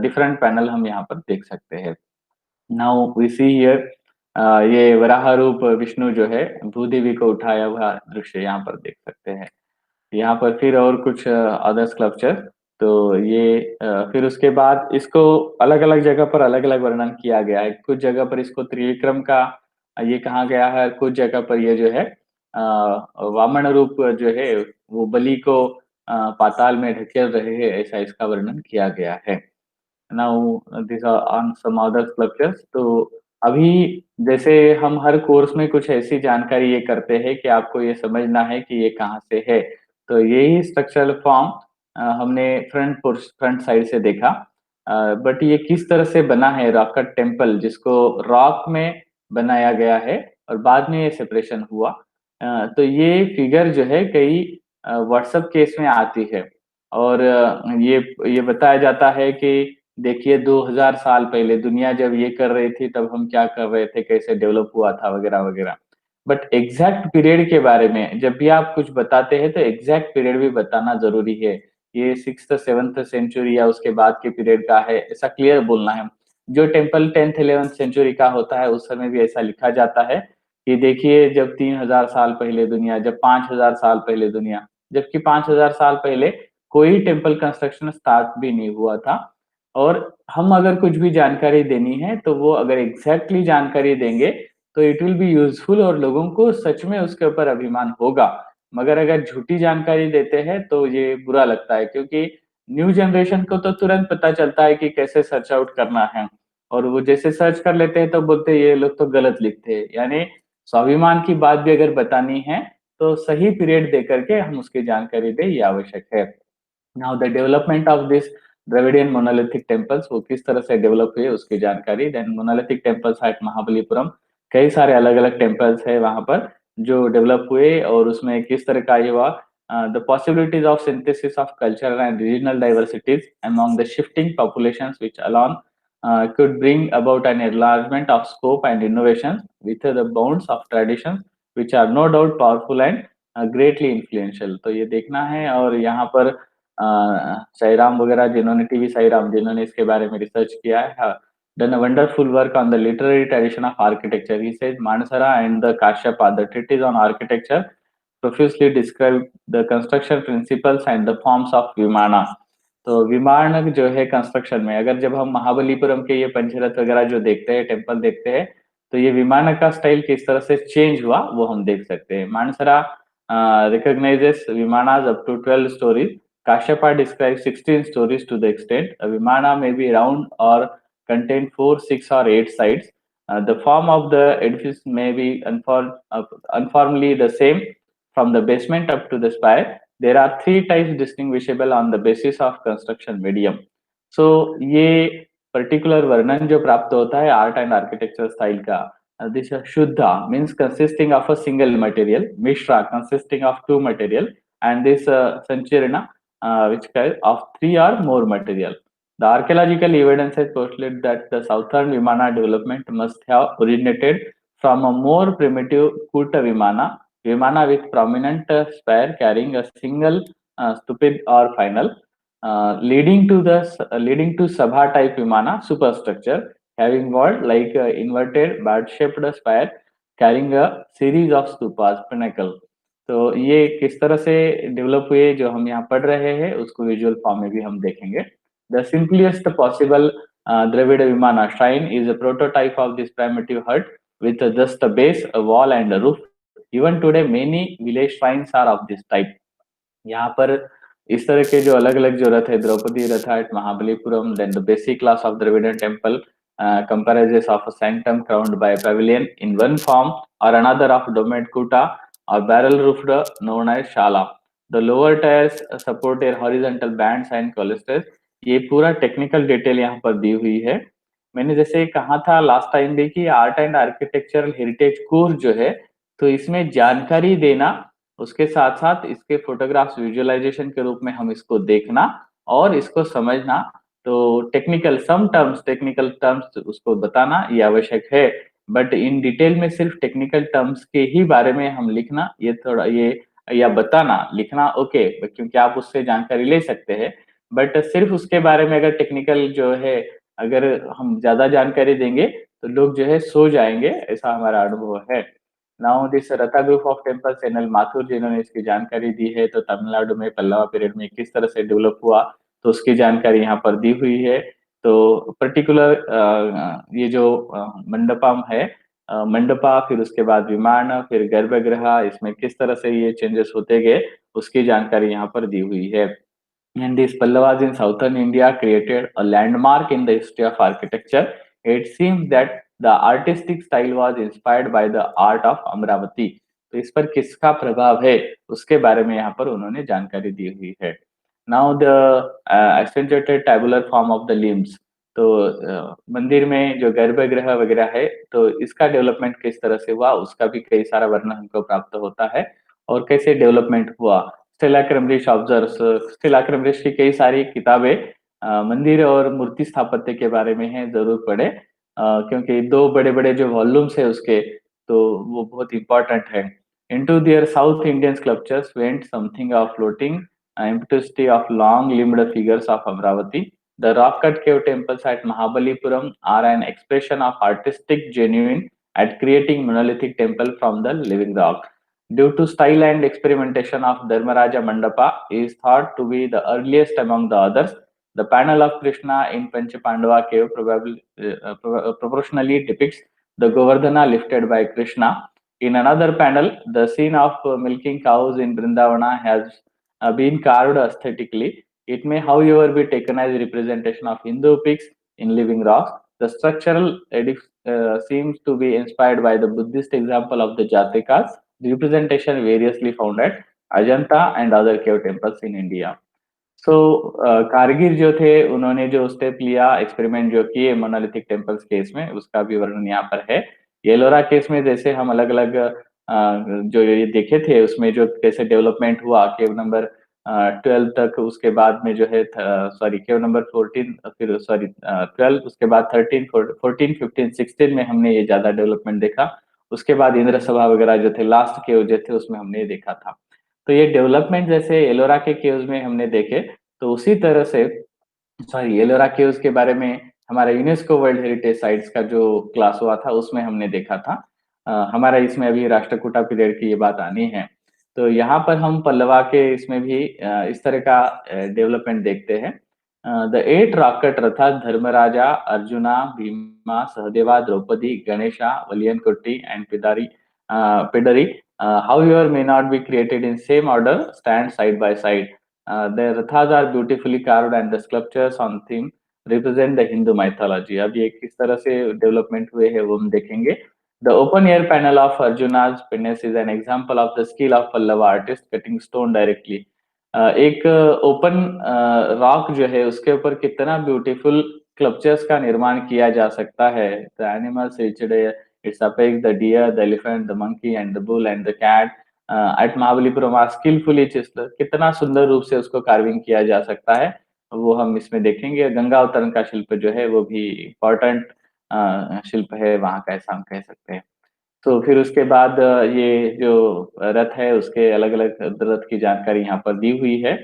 डिफरेंट पैनल हम यहाँ पर देख सकते हैं। नाउ वी सी हियर ये वराह रूप विष्णु जो है, भूदेवी को उठाया हुआ दृश्य यहाँ पर देख सकते हैं। यहाँ पर फिर और कुछ अदर स्कल्पचर, तो ये फिर उसके बाद इसको अलग-अलग जगह पर अलग-अलग वर्णन किया गया है। कुछ जगह पर इसको त्रिविक्रम का ये कहा गया है, कुछ जगह पर ये जो है वामन रूप जो है, वो बलि को पाताल में ढकेल रहे हैं, ऐसा इसका वर्णन किया गया है। Now these are on some other sculptures। तो अभी जैसे हम हर कोर्स में कुछ ऐसी जानकारी ये करते हैं कि आपको ये समझना है कि ये कहाँ से है। तो यही स्ट्रक्चरल फॉर्म हमने फ्रंट साइड से देखा। बट ये किस तरह से बना है रॉक कट टेम्पल, जिसको रॉक में बनाया गया है और बाद में ये सेपरेशन हुआ। तो ये फिगर जो है कई व्हाट्सएप केस में आती है और ये बताया जाता है कि देखिए 2000 साल पहले दुनिया जब ये कर रही थी, तब हम क्या कर रहे थे, कैसे डेवलप हुआ था वगैरह-वगैरह। बट एग्ज़ैक्ट पीरियड के बारे में जब भी आप कुछ बताते हैं, तो एग्ज़ैक्ट पीरियड भी बताना ज़रूरी है। ये 6th 7th सेंचुरी या उसके बाद के पीरियड का है, ऐसा क्लियर बोलना है। जो टेम्पल 10th 11th सेंचुरी का होता है, उस समय भी ऐसा लिखा जाता है कि देखिए जब 3000 साल पहले दुनिया, जब 5000 साल पहले दुनिया, जबकि 5000 साल पहले कोई टेम्पल कंस्ट्रक्शन स्टार्ट भी नहीं हुआ था। और हम अगर कुछ भी जानकारी देनी है, तो वो अगर एग्ज़ैक्टली जानकारी देंगे, तो इट विल बी यूज़फुल और लोगों को सच में उसके ऊपर अभिमान होगा। मगर अगर झूठी जानकारी देते हैं, तो ये बुरा लगता है क्योंकि न्यू जनरेशन को तो तुरंत पता चलता है कि कैसे सर्च आउट करना है और वो जैसे सर्च कर लेते हैं, तो बोलते हैं ये लोग तो गलत लिखते हैं। यानी स्वाभिमान की बात भी अगर बतानी है तो सही पीरियड दे करके हम उसकी जानकारी दें, ये आवश्यक है। Now the development of this Dravidian monolithic temples, वो किस तरह से डेवलप हुए उसकी जानकारी। Then monolithic temples at Mahabalipuram, कई सारे अलग अलग टेम्पल्स है वहां पर जो डेवलप हुए और उसमें किस तरह का ये हुआ। The possibilities of synthesis of cultural and regional diversities among the shifting populations which alone could bring about an enlargement of scope and innovation within the bounds of traditions which are no doubt powerful and greatly influential। तो ये देखना है। और यहाँ पर साईराम वगैरह जिन्होंने, TV Sairam जिन्होंने इसके बारे में रिसर्च किया है, done a wonderful work on the literary tradition of architecture. He says Manasara and the Kashyapa, the treatise on architecture, profusely describe the construction principles and the forms of Vimana। तो विमानक जो है construction में, अगर जब हम महाबलीपुरम के ये पंचरथ वगैरह जो देखते हैं, टेम्पल देखते हैं, तो ये विमानक का स्टाइल किस तरह से चेंज हुआ वो हम देख सकते हैं। मानसरा recognizes Vimanas up to 12 stories. Kashyapa describes 16 stories to the extent a Vimana may be round or contain 4, 6 or 8 sides. The form of the edifice may be uniformly the same from the basement up to the spire. There are three types distinguishable on the basis of construction medium. So ये particular वर्णन जो प्राप्त होता है art and architecture style का, this Shuddha means consisting of a single material, Mishra consisting of two material, and this Sanchirana which kind of three or more material. The archaeological evidence has postulated that the southern Vimana development must have originated from a more primitive Kuta Vimana with prominent spire carrying a single stupid or final, leading to Sabha type Vimana superstructure having what like inverted bat shaped spire carrying a series of stupas pinnacle। तो ये किस तरह से develop हुए जो हम यहाँ पढ़ रहे हैं उसको विजुअल फॉर्म में भी हम देखेंगे। The simplest possible Dravida vimana shrine is a prototype of this primitive hut with just a base, a wall and a roof। even today many village shrines are of this type। यहाँ पर इस तरह के जो अलग अलग जो रथ है, Draupadi Ratha at Mahabalipuram, then the basic class of Dravidian temple comprises of a sanctum crowned by a pavilion in one form or another of domed kuta or barrel roofed known as shala। the lower tiers support a horizontal bands and cloisters। ये पूरा technical detail यहाँ पर दी हुई है। मैंने जैसे कहा था लास्ट टाइम भी कि art and architectural heritage course जो है, तो इसमें जानकारी देना, उसके साथ साथ इसके फोटोग्राफ्स विजुअलाइजेशन के रूप में हम इसको देखना और इसको समझना, तो टेक्निकल टर्म्स उसको बताना ये आवश्यक है। बट इन डिटेल में सिर्फ टेक्निकल टर्म्स के ही बारे में हम लिखना, ये थोड़ा ये या बताना लिखना ओके, क्योंकि आप उससे जानकारी ले सकते हैं। बट सिर्फ उसके बारे में अगर टेक्निकल जो है अगर हम ज्यादा जानकारी देंगे तो लोग जो है सो जाएंगे, ऐसा हमारा अनुभव है। नाउ दिस रथा group of temple NL Mathur जिन्होंने इसकी जानकारी दी है, तो तमिलनाडु में पल्लवा पीरियड में किस तरह से डेवलप हुआ तो उसकी जानकारी यहाँ पर दी हुई है। तो पर्टिकुलर ये जो मंडपम है, मंडपा, फिर उसके बाद विमान, फिर गर्भगृह, इसमें किस तरह से ये चेंजेस होते गए उसकी जानकारी यहाँ पर दी हुई है। And these Pallavas in southern India created a landmark in the history of architecture। It seems that the artistic style was inspired by the art of Amravati। तो इस पर किसका प्रभाव है उसके बारे में यहाँ पर उन्होंने जानकारी दी हुई है। Now the accentuated tabular form of the limbs। तो मंदिर में जो गर्भगृह वगैरह है तो इसका डेवलपमेंट किस तरह से हुआ उसका भी कई सारा वर्णन हमको प्राप्त होता है और कैसे डेवलपमेंट हुआ। स्टेला क्रमरिश ऑब्जर्व्स, स्टेला क्रमरिश की कई सारी किताबें मंदिर और मूर्ति स्थापत्य के बारे में है, जरूर पढ़े क्योंकि दो बड़े बड़े जो वॉल्यूम्स है उसके, तो वो बहुत इंपॉर्टेंट है। Into their south Indian sculptures went something of floating empty of long limbed figures of Amravati। The rock cut cave temples at Mahabalipuram are an expression of artistic genuine at creating monolithic temple from the living rock। Due to style and experimentation of Dharmaraja Mandapa is thought to be the earliest among the others। The panel of Krishna in Panchapandava cave probably proportionally depicts the Govardhana lifted by Krishna। In another panel, the scene of milking cows in Vrindavana has been carved aesthetically। It may, however, be taken as a representation of Hindu pigs in living rocks। The structural seems to be inspired by the Buddhist example of the Jatakas representation variously found at Ajanta and other cave temples in India. सो कारगिल जो थे उन्होंने जो step लिया experiment जो किए मोनालिथिक temples case में उसका भी वर्णन यहाँ पर है। येलोरा केस में जैसे हम अलग अलग जो ये देखे थे उसमें जो कैसे डेवलपमेंट हुआ केव नंबर 12 तक उसके बाद में जो है सॉरी केव नंबर 14 फिर सॉरी 12 उसके बाद 13 14 15 16 में हमने ये ज्यादा डेवलपमेंट देखा। उसके बाद इंद्र सभा वगैरह जो थे लास्ट केव जो थे उसमें हमने ये देखा था। तो ये डेवलपमेंट जैसे एलोरा के केव्स में हमने देखे तो उसी तरह से सॉरी एलोरा केव्स के बारे में हमारा यूनेस्को वर्ल्ड हेरिटेज साइट्स का जो क्लास हुआ था उसमें हमने देखा था। हमारा इसमें अभी राष्ट्रकूटा पीरियड की ये बात आनी है। तो यहाँ पर हम पल्लवा के इसमें भी इस तरह का डेवलपमेंट देखते हैं। The eight rock cut rathas Dharmaraja Arjuna Bhima Sahadeva Draupadi Ganesha Valaiyankuttai and Pidari however may not be created in same order stand side by side. The rathas are beautifully carved and the sculptures on theme represent the Hindu mythology. अब ये किस तरह से development हुए हैं वो हम देखेंगे। The open air panel of Arjuna's penis is an example of the skill of Pallava artist cutting stone directly. एक ओपन रॉक जो है उसके ऊपर कितना ब्यूटीफुल स्कल्पचर्स का निर्माण किया जा सकता है। The animals reached its apex the deer the elephant the monkey and the bull and the cat at Mahabalipuram are skilfully chiselled. कितना सुंदर रूप से उसको कार्विंग किया जा सकता है वो हम इसमें देखेंगे। गंगा अवतरण का शिल्प जो है वो भी इम्पोर्टेंट शिल्प है वहाँ का ऐसा हम कह सकते हैं। तो फिर उसके बाद ये जो रथ है उसके अलग-अलग रथ की जानकारी यहाँ पर दी हुई है।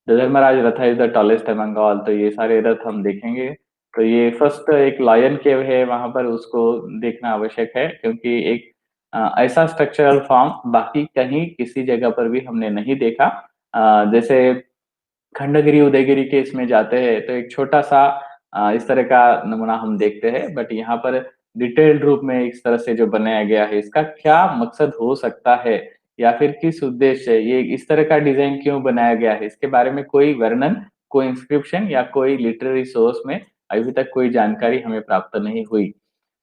The Dharmaraj Rath is the tallest among all. तो ये सारे रथ हम देखेंगे। तो ये फर्स्ट एक लायन केव है वहां पर उसको देखना आवश्यक है क्योंकि एक ऐसा स्ट्रक्चरल फॉर्म बाकी कहीं किसी जगह पर भी हमने नहीं देखा। जैसे खंडगिरी उदयगिरी के इसमें जाते हैं तो एक छोटा सा इस तरह का नमूना हम देखते हैं बट यहाँ पर डिटेल्ड रूप में इस तरह से जो बनाया गया है इसका क्या मकसद हो सकता है या फिर किस उद्देश्य से ये इस तरह का डिजाइन क्यों बनाया गया है इसके बारे में कोई वर्णन कोई इंस्क्रिप्शन या कोई लिटरेरी सोर्स में अभी तक कोई जानकारी हमें प्राप्त नहीं हुई।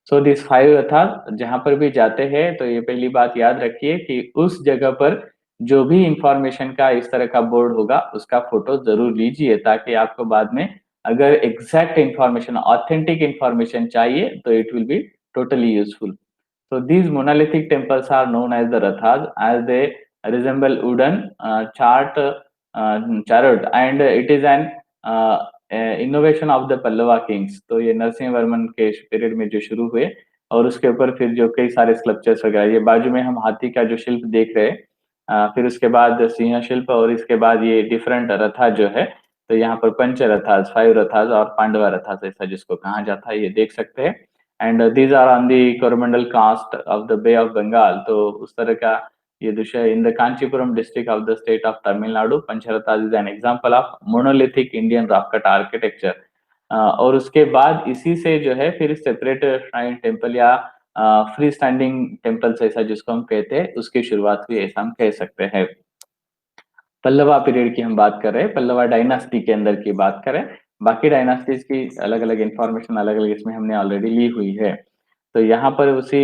सो दिस 5 अर्थात जहाँ पर भी जाते हैं तो ये पहली बात याद रखिए कि उस जगह पर जो भी इंफॉर्मेशन का इस तरह का बोर्ड होगा उसका फोटो जरूर लीजिए ताकि आपको बाद में अगर एग्जैक्ट इंफॉर्मेशन ऑथेंटिक इंफॉर्मेशन चाहिए तो it will be totally useful. So these monolithic temples are known as the Rathas as they resemble wooden chariot and it is an innovation of the Pallava kings। तो ये नरसिंह वर्मन के period में जो शुरू हुए और उसके ऊपर फिर जो कई सारे स्कल्पचर्स वगैरह ये बाजू में हम हाथी का जो शिल्प देख रहे हैं फिर उसके बाद सिंह शिल्प और इसके बाद ये डिफरेंट रथा जो है तो यहाँ पर पंच रथास 5 रथास और पांडवा रथास ऐसा जिसको कहा जाता है ये देख सकते हैं। And these are on the Coromandel coast of the Bay of Bengal. तो उस तरह का ये दृश्य in the Kanchipuram district of the state of Tamil Nadu Pancharathas is an example of monolithic Indian rock cut architecture. और उसके बाद इसी से जो है फिर सेपरेट श्राइन टेम्पल या फ्री स्टैंडिंग टेम्पल्स ऐसा जिसको हम कहते हैं उसकी शुरुआत हुई ऐसा हम कह सकते हैं। पल्लवा पीरियड की हम बात कर रहे हैं पल्लवा डायनास्टी के अंदर की बात करें बाकी डायनास्टीज की अलग अलग इंफॉर्मेशन अलग अलग इसमें हमने ऑलरेडी ली हुई है। तो यहाँ पर उसी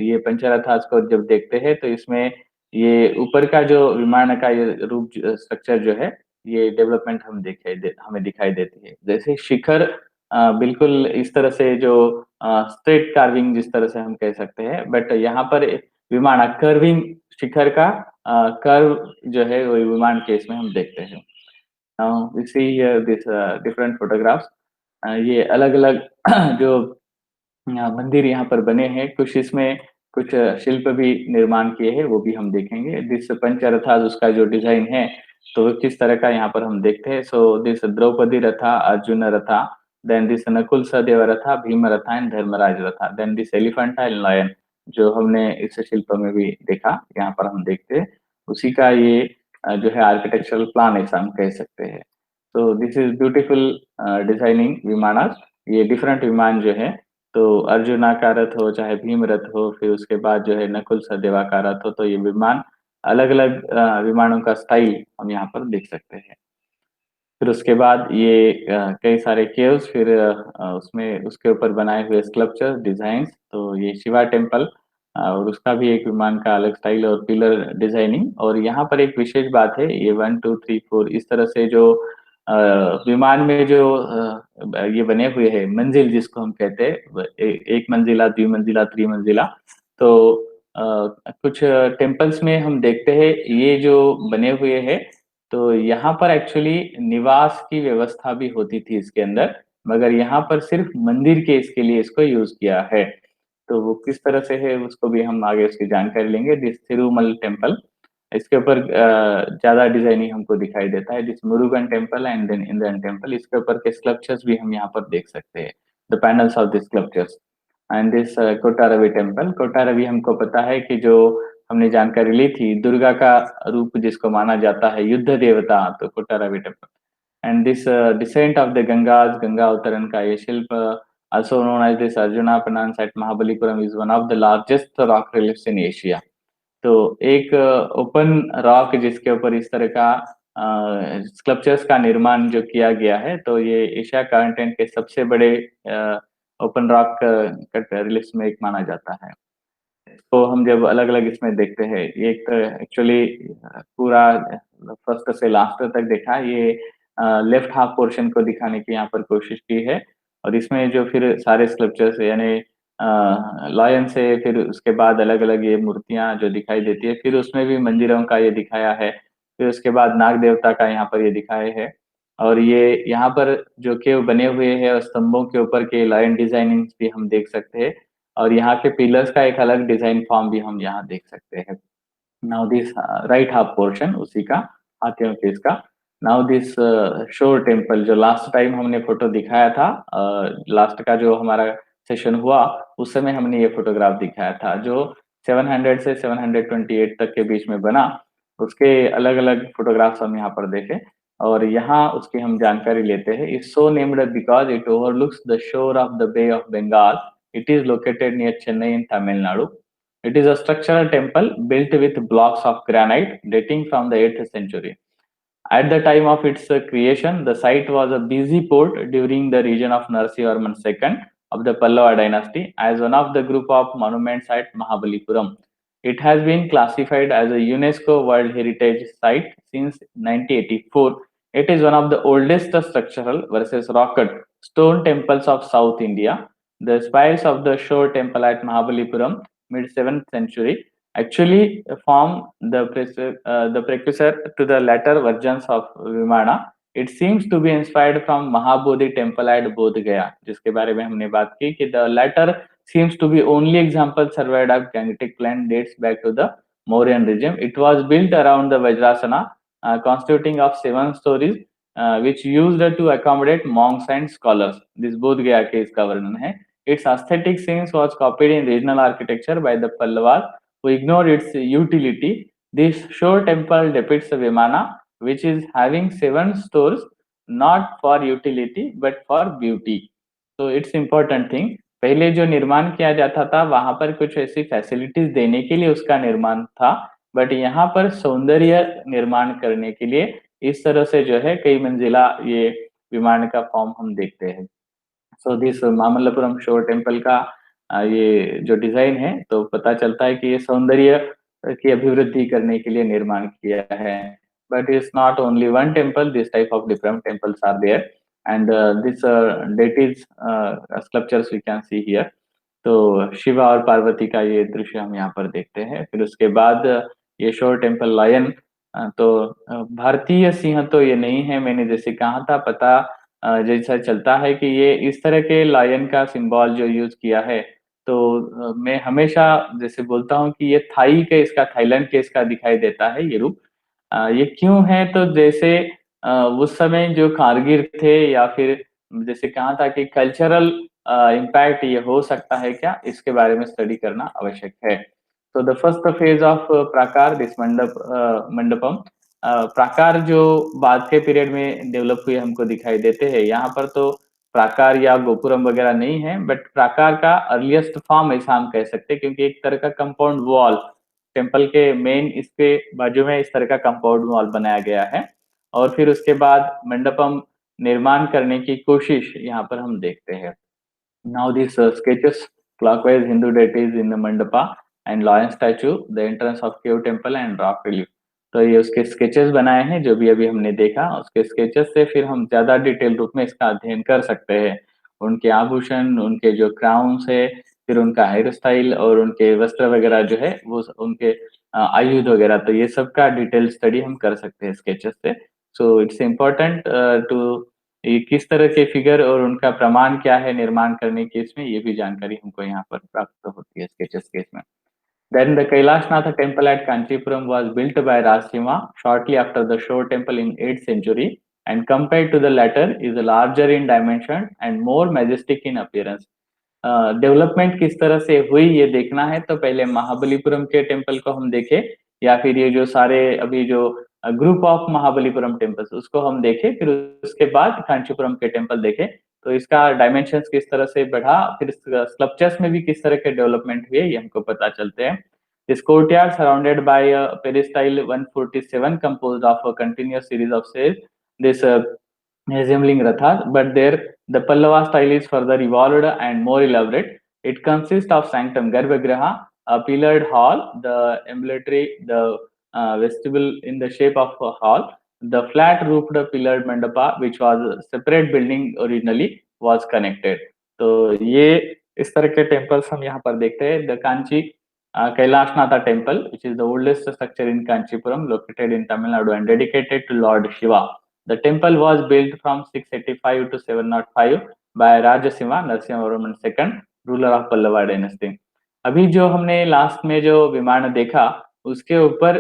ये पंचरथास को जब देखते हैं तो इसमें ये ऊपर का जो विमान का ये रूप स्ट्रक्चर जो है ये डेवलपमेंट हमें दिखाई देती है। जैसे शिखर बिल्कुल इस तरह से जो स्ट्रेट कार्विंग जिस तरह से हम कह सकते हैं बट यहाँ पर विमान कर्विंग शिखर का कर्व जो है वो विमान केस में हम देखते हैं। Now we see here this different photographs. ये अलग-अलग जो मंदिर यहाँ पर बने हैं कुछ इसमें कुछ शिल्प भी निर्माण किए हैं वो भी हम देखेंगे। दिस पंचरथा उसका जो डिजाइन है तो किस तरह का यहाँ पर हम देखते हैं। सो दिस द्रौपदी रथा अर्जुन रथा देन दिस नकुल सहदेव रथा भीम रथा and Dharmaraja Ratha then this elephant and lion जो हमने इस शिल्प में भी देखा यहाँ पर हम देखते हैं उसी का ये जो है आर्किटेक्चरल प्लान ऐसा हम कह सकते हैं। तो दिस इज ब्यूटीफुल डिजाइनिंग विमानस। ये डिफरेंट विमान जो है तो अर्जुना का रथ हो चाहे भीम रथ हो फिर उसके बाद जो है नकुल सहदेवा का रथ हो तो ये विमान अलग अलग विमानों का स्टाइल हम यहाँ पर देख सकते हैं। फिर उसके बाद ये कई सारे केव्स, फिर उसमें उसके ऊपर बनाए हुए स्कल्पचर डिजाइन। तो ये शिवा टेम्पल, और उसका भी एक विमान का अलग स्टाइल और पिलर डिजाइनिंग। और यहाँ पर एक विशेष बात है, ये 1 2 3 4 इस तरह से जो अ, विमान में जो ये बने हुए हैं मंजिल, जिसको हम कहते हैं एक मंजिला, द्विमंजिला, त्रिमंजिला। तो कुछ टेम्पल्स में हम देखते हैं ये जो बने हुए हैं, तो यहाँ पर एक्चुअली निवास की व्यवस्था भी होती थी इसके अंदर, मगर यहाँ पर सिर्फ मंदिर के इसके लिए इसको यूज किया है। तो वो किस तरह से है उसको भी हम आगे उसकी जानकारी लेंगे। दिस थिरुमल टेम्पल, इसके ऊपर ज्यादा डिजाइनिंग हमको दिखाई देता है। This Murugan temple and then Indran temple, इसके ऊपर के स्कल्पचर्स भी हम यहाँ पर देख सकते हैं, the panels of this sculptures. And this Kotravai temple, Kotravai हमको पता है कि जो हमने जानकारी ली थी, दुर्गा का रूप जिसको माना जाता है, युद्ध देवता, तो Kotravai temple. And this descent of the Ganges, Ganga अवतरण का ये शिल्प, also known as this Arjuna Penance at Mahabalipuram, is one of the largest rock reliefs in Asia। तो एक ओपन रॉक जिसके ऊपर इस तरह का स्कल्पचर्स का निर्माण जो किया गया है, तो ये एशिया कंटिनेंट के सबसे बड़े ओपन रॉक रिलीफ में एक माना जाता है। तो हम जब अलग अलग इसमें देखते हैं, ये एक एक्चुअली पूरा फर्स्ट से लास्ट तक देखा, ये लेफ्ट हाफ पोर्शन को दिखाने की यहाँ पर कोशिश की है। और इसमें जो फिर सारे स्कल्पचर्स यानी लॉयन से, फिर उसके बाद अलग अलग ये मूर्तियां जो दिखाई देती है, फिर उसमें भी मंदिरों का ये दिखाया है। फिर उसके बाद नाग देवता का यहाँ पर ये दिखाए है। और ये यहाँ पर जो केव बने हुए हैं और स्तंभों के ऊपर के लाइन डिजाइनिंग भी हम देख सकते हैं। और यहाँ के पिलर्स का एक अलग डिजाइन फॉर्म भी हम यहाँ देख सकते हैं। Now this right half portion उसी का, हाथियों के इसका। नाउ दिस शोर टेम्पल, जो लास्ट टाइम हमने फोटो दिखाया था, लास्ट का जो हमारा सेशन हुआ, उस समय हमने ये फोटोग्राफ दिखाया था, जो 700 से 728 तक के बीच में बना। उसके अलग अलग फोटोग्राफ्स हम यहाँ पर देखें, और यहाँ उसकी हम जानकारी लेते हैं। It's so named because it overlooks the shore of the Bay of Bengal. It is located near Chennai in Tamil Nadu. It is a structural temple built with blocks of granite dating from the 8th century. At the time of its creation, the site was a busy port during the region of Narasimhavarman II of the Pallava dynasty as one of the group of monuments at Mahabalipuram. It has been classified as a UNESCO World Heritage Site since 1984. It is one of the oldest structural versus rock cut stone temples of South India. The spires of the shore temple at Mahabalipuram, mid 7th century, actually form the precursor to the later versions of Vimana. It seems to be inspired from Mahabodhi temple at Bodh Gaya, जिसके बारे में हमने बात की कि the latter seems to be only example survived of Gangetic plant dates back to the Mauryan regime. It was built around the Vajrasana, constituting of 7 stories, which used to accommodate monks and scholars. This Bodh Gaya के इसका वर्णन है। Its aesthetic sense was copied in regional architecture by the Pallavas, who ignored its utility. This shore temple depicts a Vimana, which is having 7 stores, not for utility but for beauty. So it's important thing. पहले जो निर्माण किया जाता था वहां पर कुछ ऐसी फैसिलिटीज देने के लिए उसका निर्माण था, बट यहाँ पर सौंदर्य निर्माण करने के लिए इस तरह से जो है कई मंजिला ये विमान का फॉर्म हम देखते हैं। सो दिस मामल्लपुरम शोर टेम्पल का ये जो डिजाइन है, तो पता चलता है कि ये सौंदर्य की अभिवृद्धि करने के लिए निर्माण किया है। But it's not only one temple, this type of different temples are there. And this deities sculptures we can see here. तो शिवा और पार्वती का ये दृश्य हम यहाँ पर देखते हैं। फिर उसके बाद ये शोर टेम्पल लायन, तो भारतीय सिंह तो ये नहीं है, मैंने जैसे कहा था, पता जैसा चलता है कि ये इस तरह के लायन का सिंबल जो यूज किया है। तो मैं हमेशा जैसे बोलता हूँ कि ये थाई के इसका, थाईलैंड के इसका दिखाई देता है ये रूप। ये क्यों है, तो जैसे उस समय जो कारगिल थे, या फिर जैसे कहा था कि कल्चरल इम्पैक्ट ये हो सकता है क्या, इसके बारे में स्टडी करना आवश्यक है। तो the first phase of prakara this mandapam, prakara जो बाद के पीरियड में डेवलप हुए हमको दिखाई देते हैं। यहाँ पर तो प्राकार या गोपुरम वगैरह नहीं है, बट प्राकार का अर्लीस्ट फॉर्म ऐसा हम कह सकते हैं, क्योंकि एक तरह का कंपाउंड वॉल टेम्पल के मेन इसके बाजू में इस तरह का कंपाउंड वॉल बनाया गया है। और फिर उसके बाद मंडपम निर्माण करने की कोशिश यहाँ पर हम देखते हैं। Now this sketches clockwise Hindu deities in the mandapa and lion statue, the entrance of cave temple and rock relief. तो ये उसके स्केचेस बनाए हैं जो भी अभी हमने देखा, उसके स्केचेस से फिर हम ज्यादा डिटेल रूप में इसका अध्ययन कर सकते हैं। उनके आभूषण, उनके जो क्राउन्स है, फिर उनका हेयर स्टाइल और उनके वस्त्र वगैरह जो है वो उनके आयुध वगैरह, तो ये सब का डिटेल स्टडी हम कर सकते हैं स्केचेस से। सो इट्स इम्पोर्टेंट टू ये किस तरह के फिगर और उनका प्रमाण क्या है निर्माण करने के, इसमें ये भी जानकारी हमको यहाँ पर प्राप्त होती है स्केचेस के इसमें। Then the Kailashnatha temple at Kanchipuram was built by Rajsimha shortly after the Shore temple in 8th century, and compared to the latter is larger in dimension and more majestic in appearance. Development किस तरह से हुई ये देखना है तो पहले महाबलीपुरम के टेम्पल को हम देखें, या फिर ये जो सारे अभी जो ग्रुप ऑफ महाबलीपुरम टेम्पल्स उसको हम देखें, फिर उसके बाद कांचीपुरम के टेम्पल देखें, तो इसका डायमेंशंस किस तरह से बढ़ा, फिर स्कल्पचर्स में भी किस तरह के डेवलपमेंट हुए ये हमको पता चलते हैं। This courtyard surrounded by a peristyle 147 composed of a continuous series of cells. This resembling Rathas, but there the Pallava style is further evolved and more elaborate. It consists of sanctum Garbhagriha, a pillared hall, the ambulatory, the vestibule in the shape of a hall, the flat roofed pillared mandapa, which was a separate building originally, was connected. तो ये इस तरह के temples हम यहाँ पर देखते हैं। The Kanchi Kailashnath temple, which is the oldest structure in Kanchipuram, located in Tamil Nadu and dedicated to Lord Shiva. The temple was built from 685 to 705 by Rajasimha Narasimhavarman II, ruler of Pallava dynasty. अभी जो हमने last में जो विमान देखा उसके ऊपर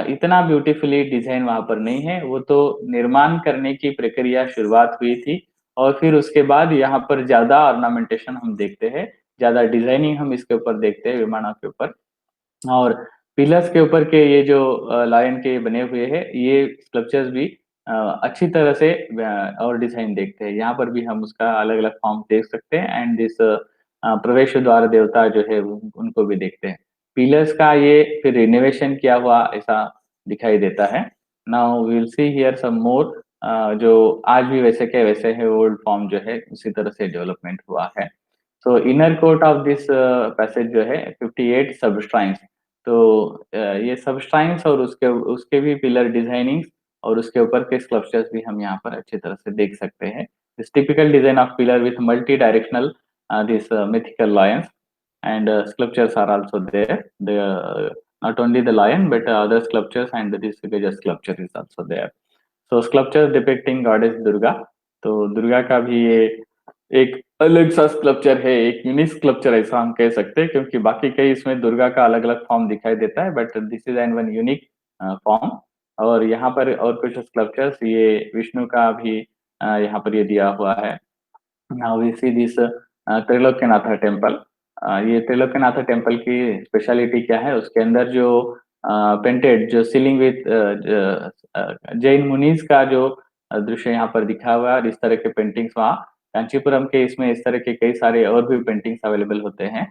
इतना ब्यूटीफुली डिजाइन वहां पर नहीं है, वो तो निर्माण करने की प्रक्रिया शुरुआत हुई थी और फिर उसके बाद यहाँ पर ज्यादा ऑर्नामेंटेशन हम देखते हैं, ज्यादा डिजाइनिंग हम इसके ऊपर देखते हैं विमानों के ऊपर। और पिलर्स के ऊपर के ये जो लायन के बने हुए हैं ये स्कल्पचर्स भी अच्छी तरह से और डिजाइन देखते हैं, यहाँ पर भी हम उसका अलग अलग फॉर्म देख सकते हैं एंड दिस प्रवेश द्वार देवता जो है उनको भी देखते हैं। पिलर्स का ये फिर रिनोवेशन किया हुआ ऐसा दिखाई देता है। Now we will see here some more, जो आज भी वैसे के वैसे है, ओल्ड फॉर्म जो है उसी तरह से डेवलपमेंट हुआ है। सो inner court of this passage जो है 58 सबस्ट्राइन्स, तो ये सबस्ट्राइन्स और उसके उसके भी पिलर डिजाइनिंग्स और उसके ऊपर के स्कल्पचर्स भी हम यहाँ पर अच्छी तरह से देख सकते हैं। This typical design of pillar with multi directional this mythical lions and sculptures are also there. The not only the lion but other sculptures and this Gaja sculpture is also there. So sculptures depicting goddess Durga. तो दुर्गा का भी ये एक अलग सा sculpture है, एक unique sculpture ऐसा हम कह सकते हैं, क्योंकि बाकी कई इसमें दुर्गा का अलग अलग फॉर्म दिखाई देता है but this is an one unique form. और यहाँ पर और कुछ स्कल्पचर्स, ये विष्णु का भी यहाँ पर ये दिया हुआ है। Now we see this Trilokyanath temple. ये त्रिलोक्यनाथ टेम्पल की स्पेशलिटी क्या है, उसके अंदर जो पेंटेड जो सीलिंग विथ जैन मुनीज का जो दृश्य यहाँ पर दिखा हुआ है और इस तरह के पेंटिंग्स वहाँ कांचीपुरम के इसमें इस तरह के कई सारे और भी पेंटिंग्स अवेलेबल होते हैं।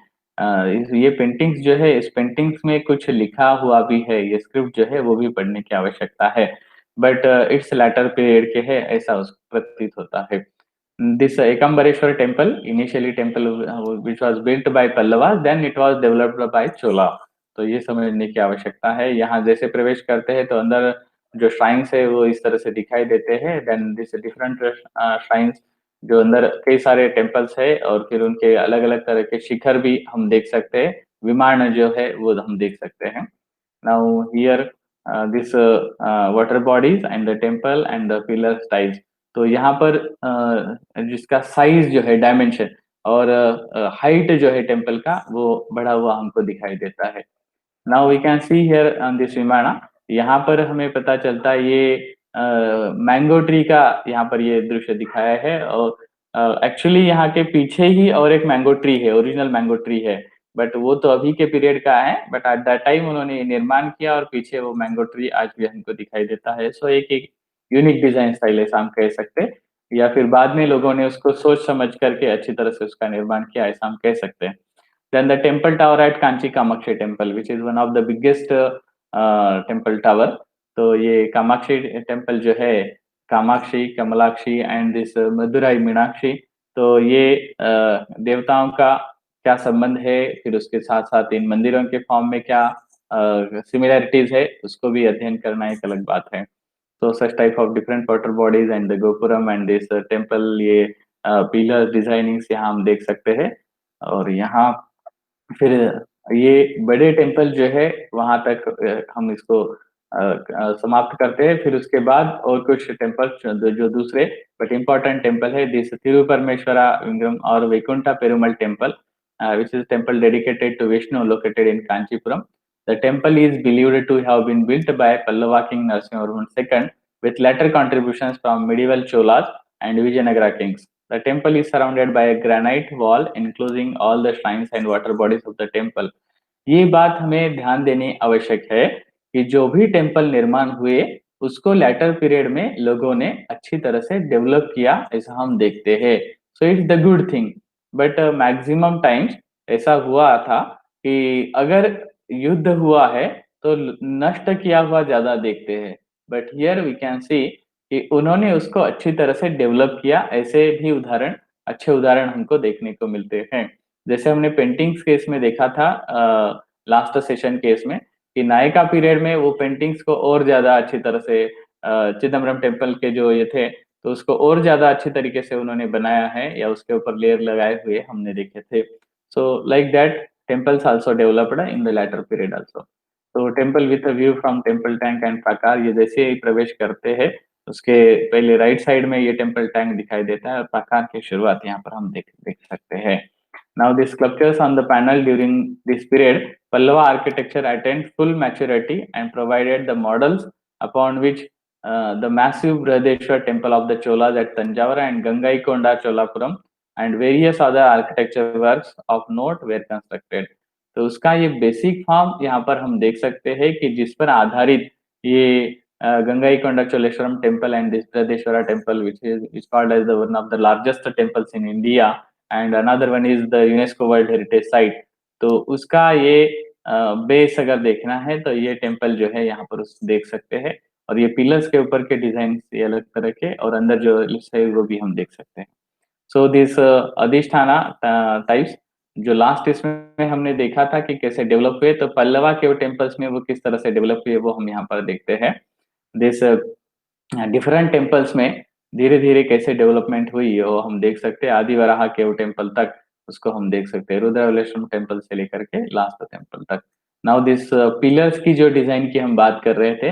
ये पेंटिंग्स जो है इस पेंटिंग्स में कुछ लिखा हुआ भी है, ये स्क्रिप्ट जो है वो भी पढ़ने की आवश्यकता है, बट इट्स लैटर पीरियड के है ऐसा उस प्रतीत होता है। This Ekambareshwar temple, initially temple which was built by Pallavas, then it was developed by Chola. तो ये समझने की आवश्यकता है। यहाँ जैसे प्रवेश करते हैं तो अंदर जो श्राइन्स है वो इस तरह से दिखाई देते हैं। देन दिस डिफरेंट श्राइन्स, जो अंदर कई सारे टेम्पल्स है और फिर उनके अलग अलग तरह के शिखर भी हम देख सकते हैं, विमान जो है वो हम देख सकते हैं। Now here this water bodies and the temple and the pillar styles, तो यहाँ पर जिसका साइज जो है डायमेंशन और हाइट जो है टेम्पल का वो बढ़ा हुआ हमको दिखाई देता है। Now we can see here on this vimana, यहाँ पर हमें पता चलता है ये मैंगो ट्री का यहाँ पर ये दृश्य दिखाया है और एक्चुअली यहाँ के पीछे ही और एक मैंगो ट्री है, ओरिजिनल मैंगो ट्री है, बट वो तो अभी के पीरियड का है, बट एट दैट टाइम उन्होंने निर्माण किया और पीछे वो मैंगो ट्री आज भी हमको दिखाई देता है। सो एक यूनिक डिजाइन स्टाइल ऐसा हम कह सकते हैं, या फिर बाद में लोगों ने उसको सोच समझ करके अच्छी तरह से उसका निर्माण किया ऐसा हम कह सकते हैं। Then the temple tower at Kanchi Kamakshi temple, which is one of the biggest temple tower. तो ये कामाक्षी टेम्पल जो है, कामाक्षी, कमलाक्षी एंड दिस मदुराई मीनाक्षी, तो ये देवताओं का क्या संबंध है, फिर उसके साथ-साथ इन मंदिरों के फॉर्म में क्या सिमिलैरिटीज़ है, उसको भी अध्ययन करना एक अलग बात है। So such type of different water bodies and the gopuram and this temple ये पिलर डिजाइनिंग्स यहाँ हम देख सकते हैं। और यहाँ फिर ये बड़े टेम्पल जो है वहां तक हम इसको समाप्त करते हैं। फिर उसके बाद और कुछ टेम्पल जो दूसरे बट इम्पोर्टेंट टेम्पल है, दिस तिरुपरमेश्वरा विंग्रम और Vaikuntha Perumal temple, which is temple dedicated to Vishnu located in Kanchipuram. The temple is believed to have been built by Pallava king Narasimhavarman II with later contributions from medieval Cholas and Vijayanagara kings. The temple is surrounded by a granite wall enclosing all the shrines and water bodies of the temple. ये बात हमें ध्यान देनी आवश्यक है कि जो भी टेम्पल निर्माण हुए उसको लेटर पीरियड में लोगों ने अच्छी तरह से डेवलप किया, ऐसा हम देखते हैं। So it's the good thing. But maximum times ऐसा हुआ था कि अगर युद्ध हुआ है तो नष्ट किया हुआ ज्यादा देखते हैं। But here we can see कि उन्होंने उसको अच्छी तरह से डेवलप किया, ऐसे भी उदाहरण, अच्छे उदाहरण हमको देखने को मिलते हैं। जैसे हमने पेंटिंग्स केस में देखा था लास्ट सेशन केस में कि नायका पीरियड में वो पेंटिंग्स को और ज्यादा अच्छी तरह से चिदम्बरम टेम्पल के जो ये थे तो उसको और ज्यादा अच्छी तरीके से उन्होंने बनाया है या उसके ऊपर लेयर लगाए हुए हमने देखे थे। So like that temples also developed in the later period also. तो temple with view from temple tank and prakara, ये जैसे ही प्रवेश करते हैं उसके पहले राइट साइड में ये टेम्पल टैंक दिखाई देता है और प्राकार की शुरुआत यहाँ पर हम देख देख सकते हैं। Now the sculptures on the panel during this period, Pallava architecture attained full maturity and provided the models upon which the massive Brihadeshwar temple of the Cholas at Tanjavara and Gangaikonda Cholapuram and various other architecture works of note were constructed. तो उसका ये basic form यहाँ पर हम देख सकते हैं कि जिस पर आधारित ये Gangaikonda Cholesvaram temple and this Brihadeeswara temple which called as the one of the largest temples in India and another one is the UNESCO world heritage site. तो उसका ये बेस अगर देखना है तो ये टेम्पल जो है यहाँ पर उस देख सकते हैं और ये पिलर्स के ऊपर के डिजाइन ये अलग तरह के और अंदर जो है वो भी हम देख सकते हैं। सो दिस अधिष्ठाना टाइप्स जो लास्ट इसमें हमने देखा था कि कैसे डेवलप हुए, तो पल्लवा के टेम्पल्स में वो किस तरह से डेवलप हुए वो हम यहाँ पर देखते हैं। दिस डिफरेंट टेम्पल्स में धीरे-धीरे कैसे डेवलपमेंट हुई वो हम देख सकते हैं, आदि वराह केव टेम्पल तक उसको हम देख सकते हैं, रुद्रवलेश्वरम टेम्पल से लेकर के लास्ट टेम्पल तक। नाउ दिस पिलर्स की जो डिजाइन की हम बात कर रहे थे,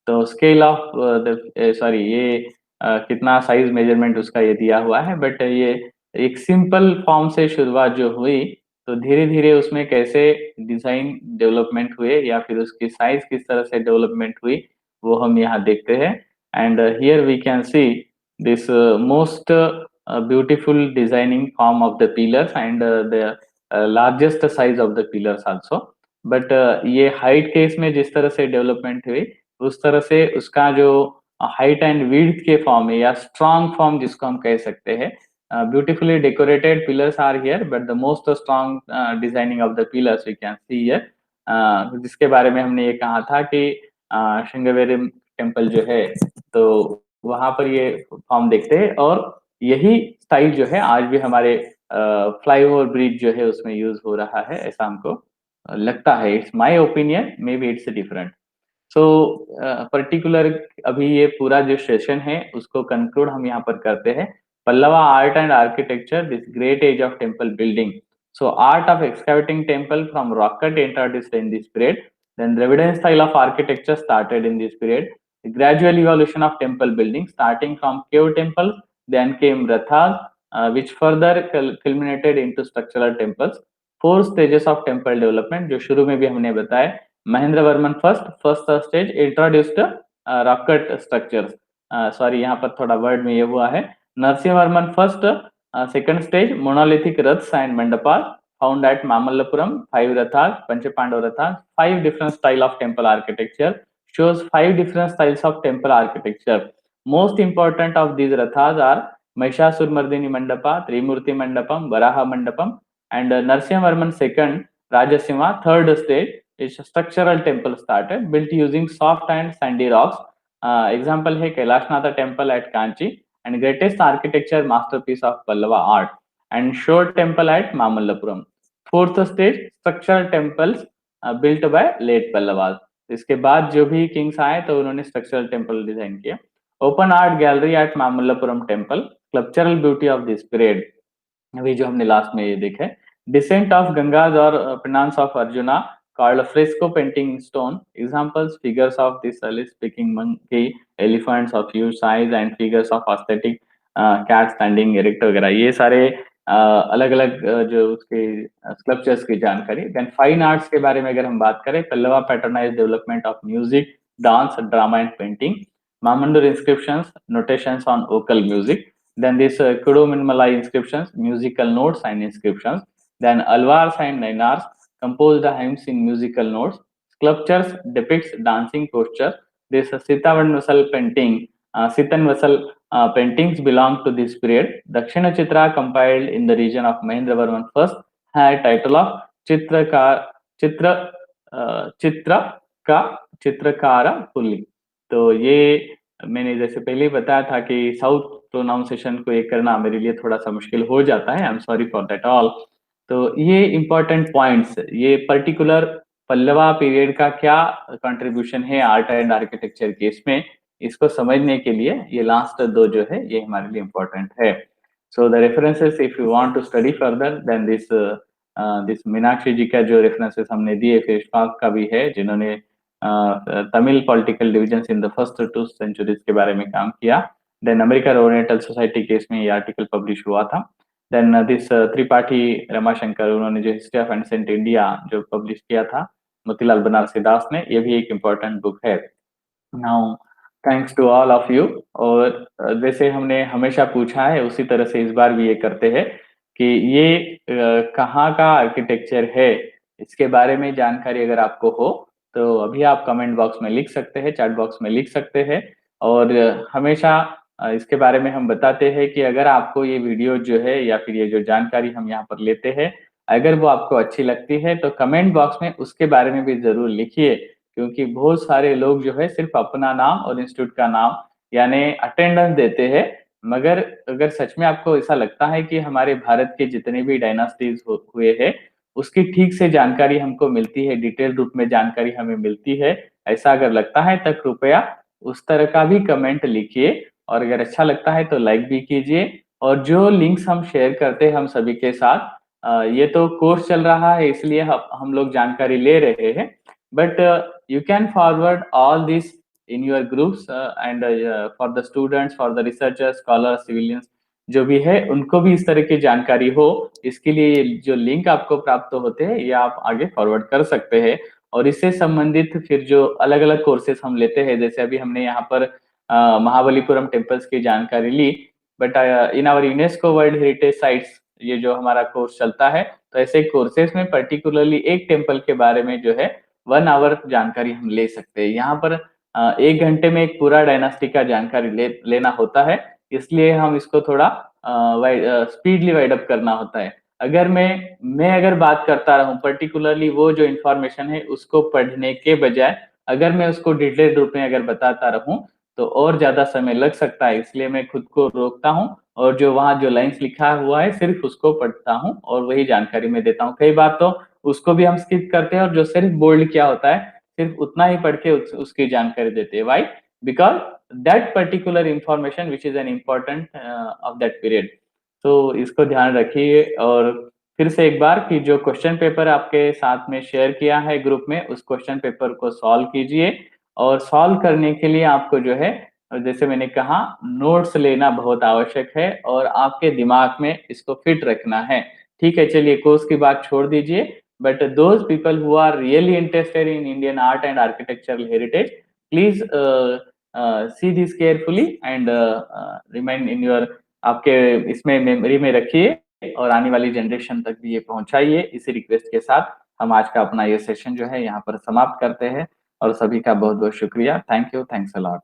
तो स्केल ऑफ द सॉरी ये कितना साइज मेजरमेंट उसका ये दिया हुआ है, बट ये एक सिंपल फॉर्म से शुरुआत जो हुई, तो धीरे-धीरे उसमें कैसे डिजाइन डेवलपमेंट हुए या फिर उसकी साइज किस तरह से डेवलपमेंट हुई, वो हम यहाँ देखते हैं। And here we can see this most beautiful designing form of the pillars and the largest size of the pillars also. But ये हाइट केस में जिस तरह से डेवलपमेंट हुई उस तरह से उसका जो हाइट एंड विड्थ के फॉर्म है या स्ट्रॉन्ग फॉर्म जिसको हम कह सकते हैं, beautifully decorated pillars are here but the most strong designing of the pillars we can see here, जिसके बारे में हमने ये कहा था कि श्रृंगेरी टेम्पल जो है तो वहां पर ये फॉर्म देखते हैं और यही स्टाइल जो है आज भी हमारे फ्लाईओवर ब्रिज जो है उसमें यूज हो रहा है, ऐसा हमको लगता है। It's my opinion, may be it's different. So particular अभी ये पूरा जो सेशन है उसको कंक्लूड हम यहाँ पर करते हैं। Pallava art and architecture, this great age of temple building. So art of excavating temple from rock cut entered in this period. Then Dravidian style of architecture started in this period. The gradual evolution of temple building, starting from cave temples, then came rathas, which further culminated into structural temples. Four stages of temple development, जो शुरू में भी हमने बताया। Mahendra Varman first stage introduced rock cut structures, sorry यहाँ पर थोड़ा word में ये हुआ है। Narasimha Varman first second stage monolithic raths and mandapas found at Mamallapuram, 5 rathas, Panchapandav rathas, 5 different style of temple architecture, shows 5 different styles of temple architecture. Most important of these rathas are Mahishasur Mandapa, Trimurti Mandapam, Varaha Mandapam, and Narasimha Varman second Rajasimha third stage is structural temple started built using soft and sandy rocks. Example है Kailashnath temple at Kanchi and greatest architecture masterpiece of Pallava art, and Shore temple at Mamallapuram. Fourth stage structural temples built by late Pallavas. इसके बाद जो भी Kings आए तो उन्होंने structural temple design किया. Open art gallery at Mamallapuram temple, sculptural beauty of this period. अभी जो हमने लास्ट में ये देखा है, डिसेंट ऑफ गंगाज और penance of Arjuna called fresco painting stone. Examples: figures of this early speaking monkey, elephants of huge size and figures of aesthetic cat standing erect वगैरह. ये सारे अलग अलग जो उसके स्कल्पचर्स की जानकारी. देन फाइन आर्ट्स के बारे में अगर हम बात करें, Pallava patronise development of music, dance, drama and painting. Mamandur inscriptions, notations on vocal music. Then this Kuduminmalai inscriptions, musical notes and inscriptions. Then Alvars and Nainars composed hymns in musical notes. Sculptures depicts dancing postures. This Sitavanvasal painting, Sitanvasal paintings belong to this period. Dakshina Chitra, compiled in the region of Mahendravarman first, had title of Chitrakar, Chitra, Chitra का चित्रकारा pulley. तो ये मैंने जैसे पहले ही बताया था कि south pronunciation को ये करना मेरे लिए थोड़ा सा मुश्किल हो जाता है. I am sorry for that all. तो ये इंपॉर्टेंट पॉइंट्स, ये पर्टिकुलर पल्लवा पीरियड का क्या कंट्रीब्यूशन है आर्ट एंड आर्किटेक्चर के, इसमें इसको समझने के लिए ये लास्ट दो जो है ये हमारे लिए इम्पोर्टेंट है. So the references if you want to study further then this Meenakshi ji का जो रेफरेंसेस हमने दिए, फिर इशफाक का भी है जिन्होंने Tamil political division in the first 2 centuries के बारे में काम किया. Then American Oriental Society case में ये आर्टिकल पब्लिश हुआ था. देन दिस त्रिपाठी रमाशंकर, उन्होंने जो हिस्ट्री ऑफ एंसेंट इंडिया जो पब्लिश किया था मोतीलाल बनारसी दास ने, ये भी एक इम्पोर्टेंट बुक है. Now thanks to all of you. और जैसे हमने हमेशा पूछा है उसी तरह से इस बार भी ये करते हैं कि ये कहाँ का आर्किटेक्चर है, इसके बारे में जानकारी अगर आपको हो तो अभी आप कमेंट बॉक्स में लिख सकते हैं, चैट बॉक्स में लिख सकते हैं. और हमेशा इसके बारे में हम बताते हैं कि अगर आपको ये वीडियो जो है या फिर ये जो जानकारी हम यहाँ पर लेते हैं, अगर वो आपको अच्छी लगती है तो कमेंट बॉक्स में उसके बारे में भी जरूर लिखिए. क्योंकि बहुत सारे लोग जो है सिर्फ अपना नाम और इंस्टीट्यूट का नाम यानी अटेंडेंस देते हैं, मगर अगर सच में आपको ऐसा लगता है कि हमारे भारत के जितने भी डायनास्टीज हुए हैं उसकी ठीक से जानकारी हमको मिलती है, डिटेल रूप में जानकारी हमें मिलती है, ऐसा अगर लगता है तो कृपया उस तरह का भी कमेंट लिखिए. और अगर अच्छा लगता है तो लाइक भी कीजिए. और जो लिंक्स हम शेयर करते हैं हम सभी के साथ, ये तो कोर्स चल रहा है इसलिए हम लोग जानकारी ले रहे हैं, but you can forward all this in your groups and for the students, for the researchers, scholars, civilians जो भी है उनको भी इस तरह की जानकारी हो, इसके लिए जो लिंक आपको प्राप्त होते हैं ये आप आगे फॉरवर्ड कर सकते हैं. और इससे संबंधित फिर जो अलग अलग कोर्सेस हम लेते हैं, जैसे अभी हमने यहाँ पर महाबलीपुरम टेम्पल्स की जानकारी ली, but in our UNESCO world heritage sites ये जो हमारा कोर्स चलता है, तो ऐसे कोर्सेस में पर्टिकुलरली एक टेम्पल के बारे में जो है 1 आवर जानकारी हम ले सकते हैं. यहाँ पर 1 घंटे में एक पूरा डायनास्टी का जानकारी लेना होता है, इसलिए हम इसको थोड़ा स्पीडली वाइड अप करना होता है. अगर मैं अगर बात करता रहूं पर्टिकुलरली वो जो इंफॉर्मेशन है उसको पढ़ने के बजाय अगर मैं उसको डिटेल रूप में अगर बताता रहूं तो और ज्यादा समय लग सकता है, इसलिए मैं खुद को रोकता हूं और जो वहां जो लाइंस लिखा हुआ है सिर्फ उसको पढ़ता हूं और वही जानकारी मैं देता हूं. कई बार तो उसको भी हम स्किप करते हैं और जो सिर्फ बोल्ड किया होता है सिर्फ उतना ही पढ़ के उसकी जानकारी देते हैं. Why? Because that particular information which is an important of that period. तो इसको ध्यान रखिए. और फिर से एक बार कि जो क्वेश्चन पेपर आपके साथ में शेयर किया है ग्रुप में, उस क्वेश्चन पेपर को सॉल्व कीजिए. और सॉल्व करने के लिए आपको जो है जैसे मैंने कहा नोट्स लेना बहुत आवश्यक है और आपके दिमाग में इसको फिट रखना है. ठीक है, चलिए कोर्स की बात छोड़ दीजिए. But those people who are really interested in Indian art and architectural heritage, please see this carefully and remain in your आपके इसमें मेमोरी में रखिए और आने वाली जनरेशन तक भी ये पहुंचाइए. इसी रिक्वेस्ट के साथ हम आज का अपना ये सेशन जो है यहाँ पर समाप्त करते हैं और सभी का बहुत बहुत शुक्रिया. Thank you, thanks a lot.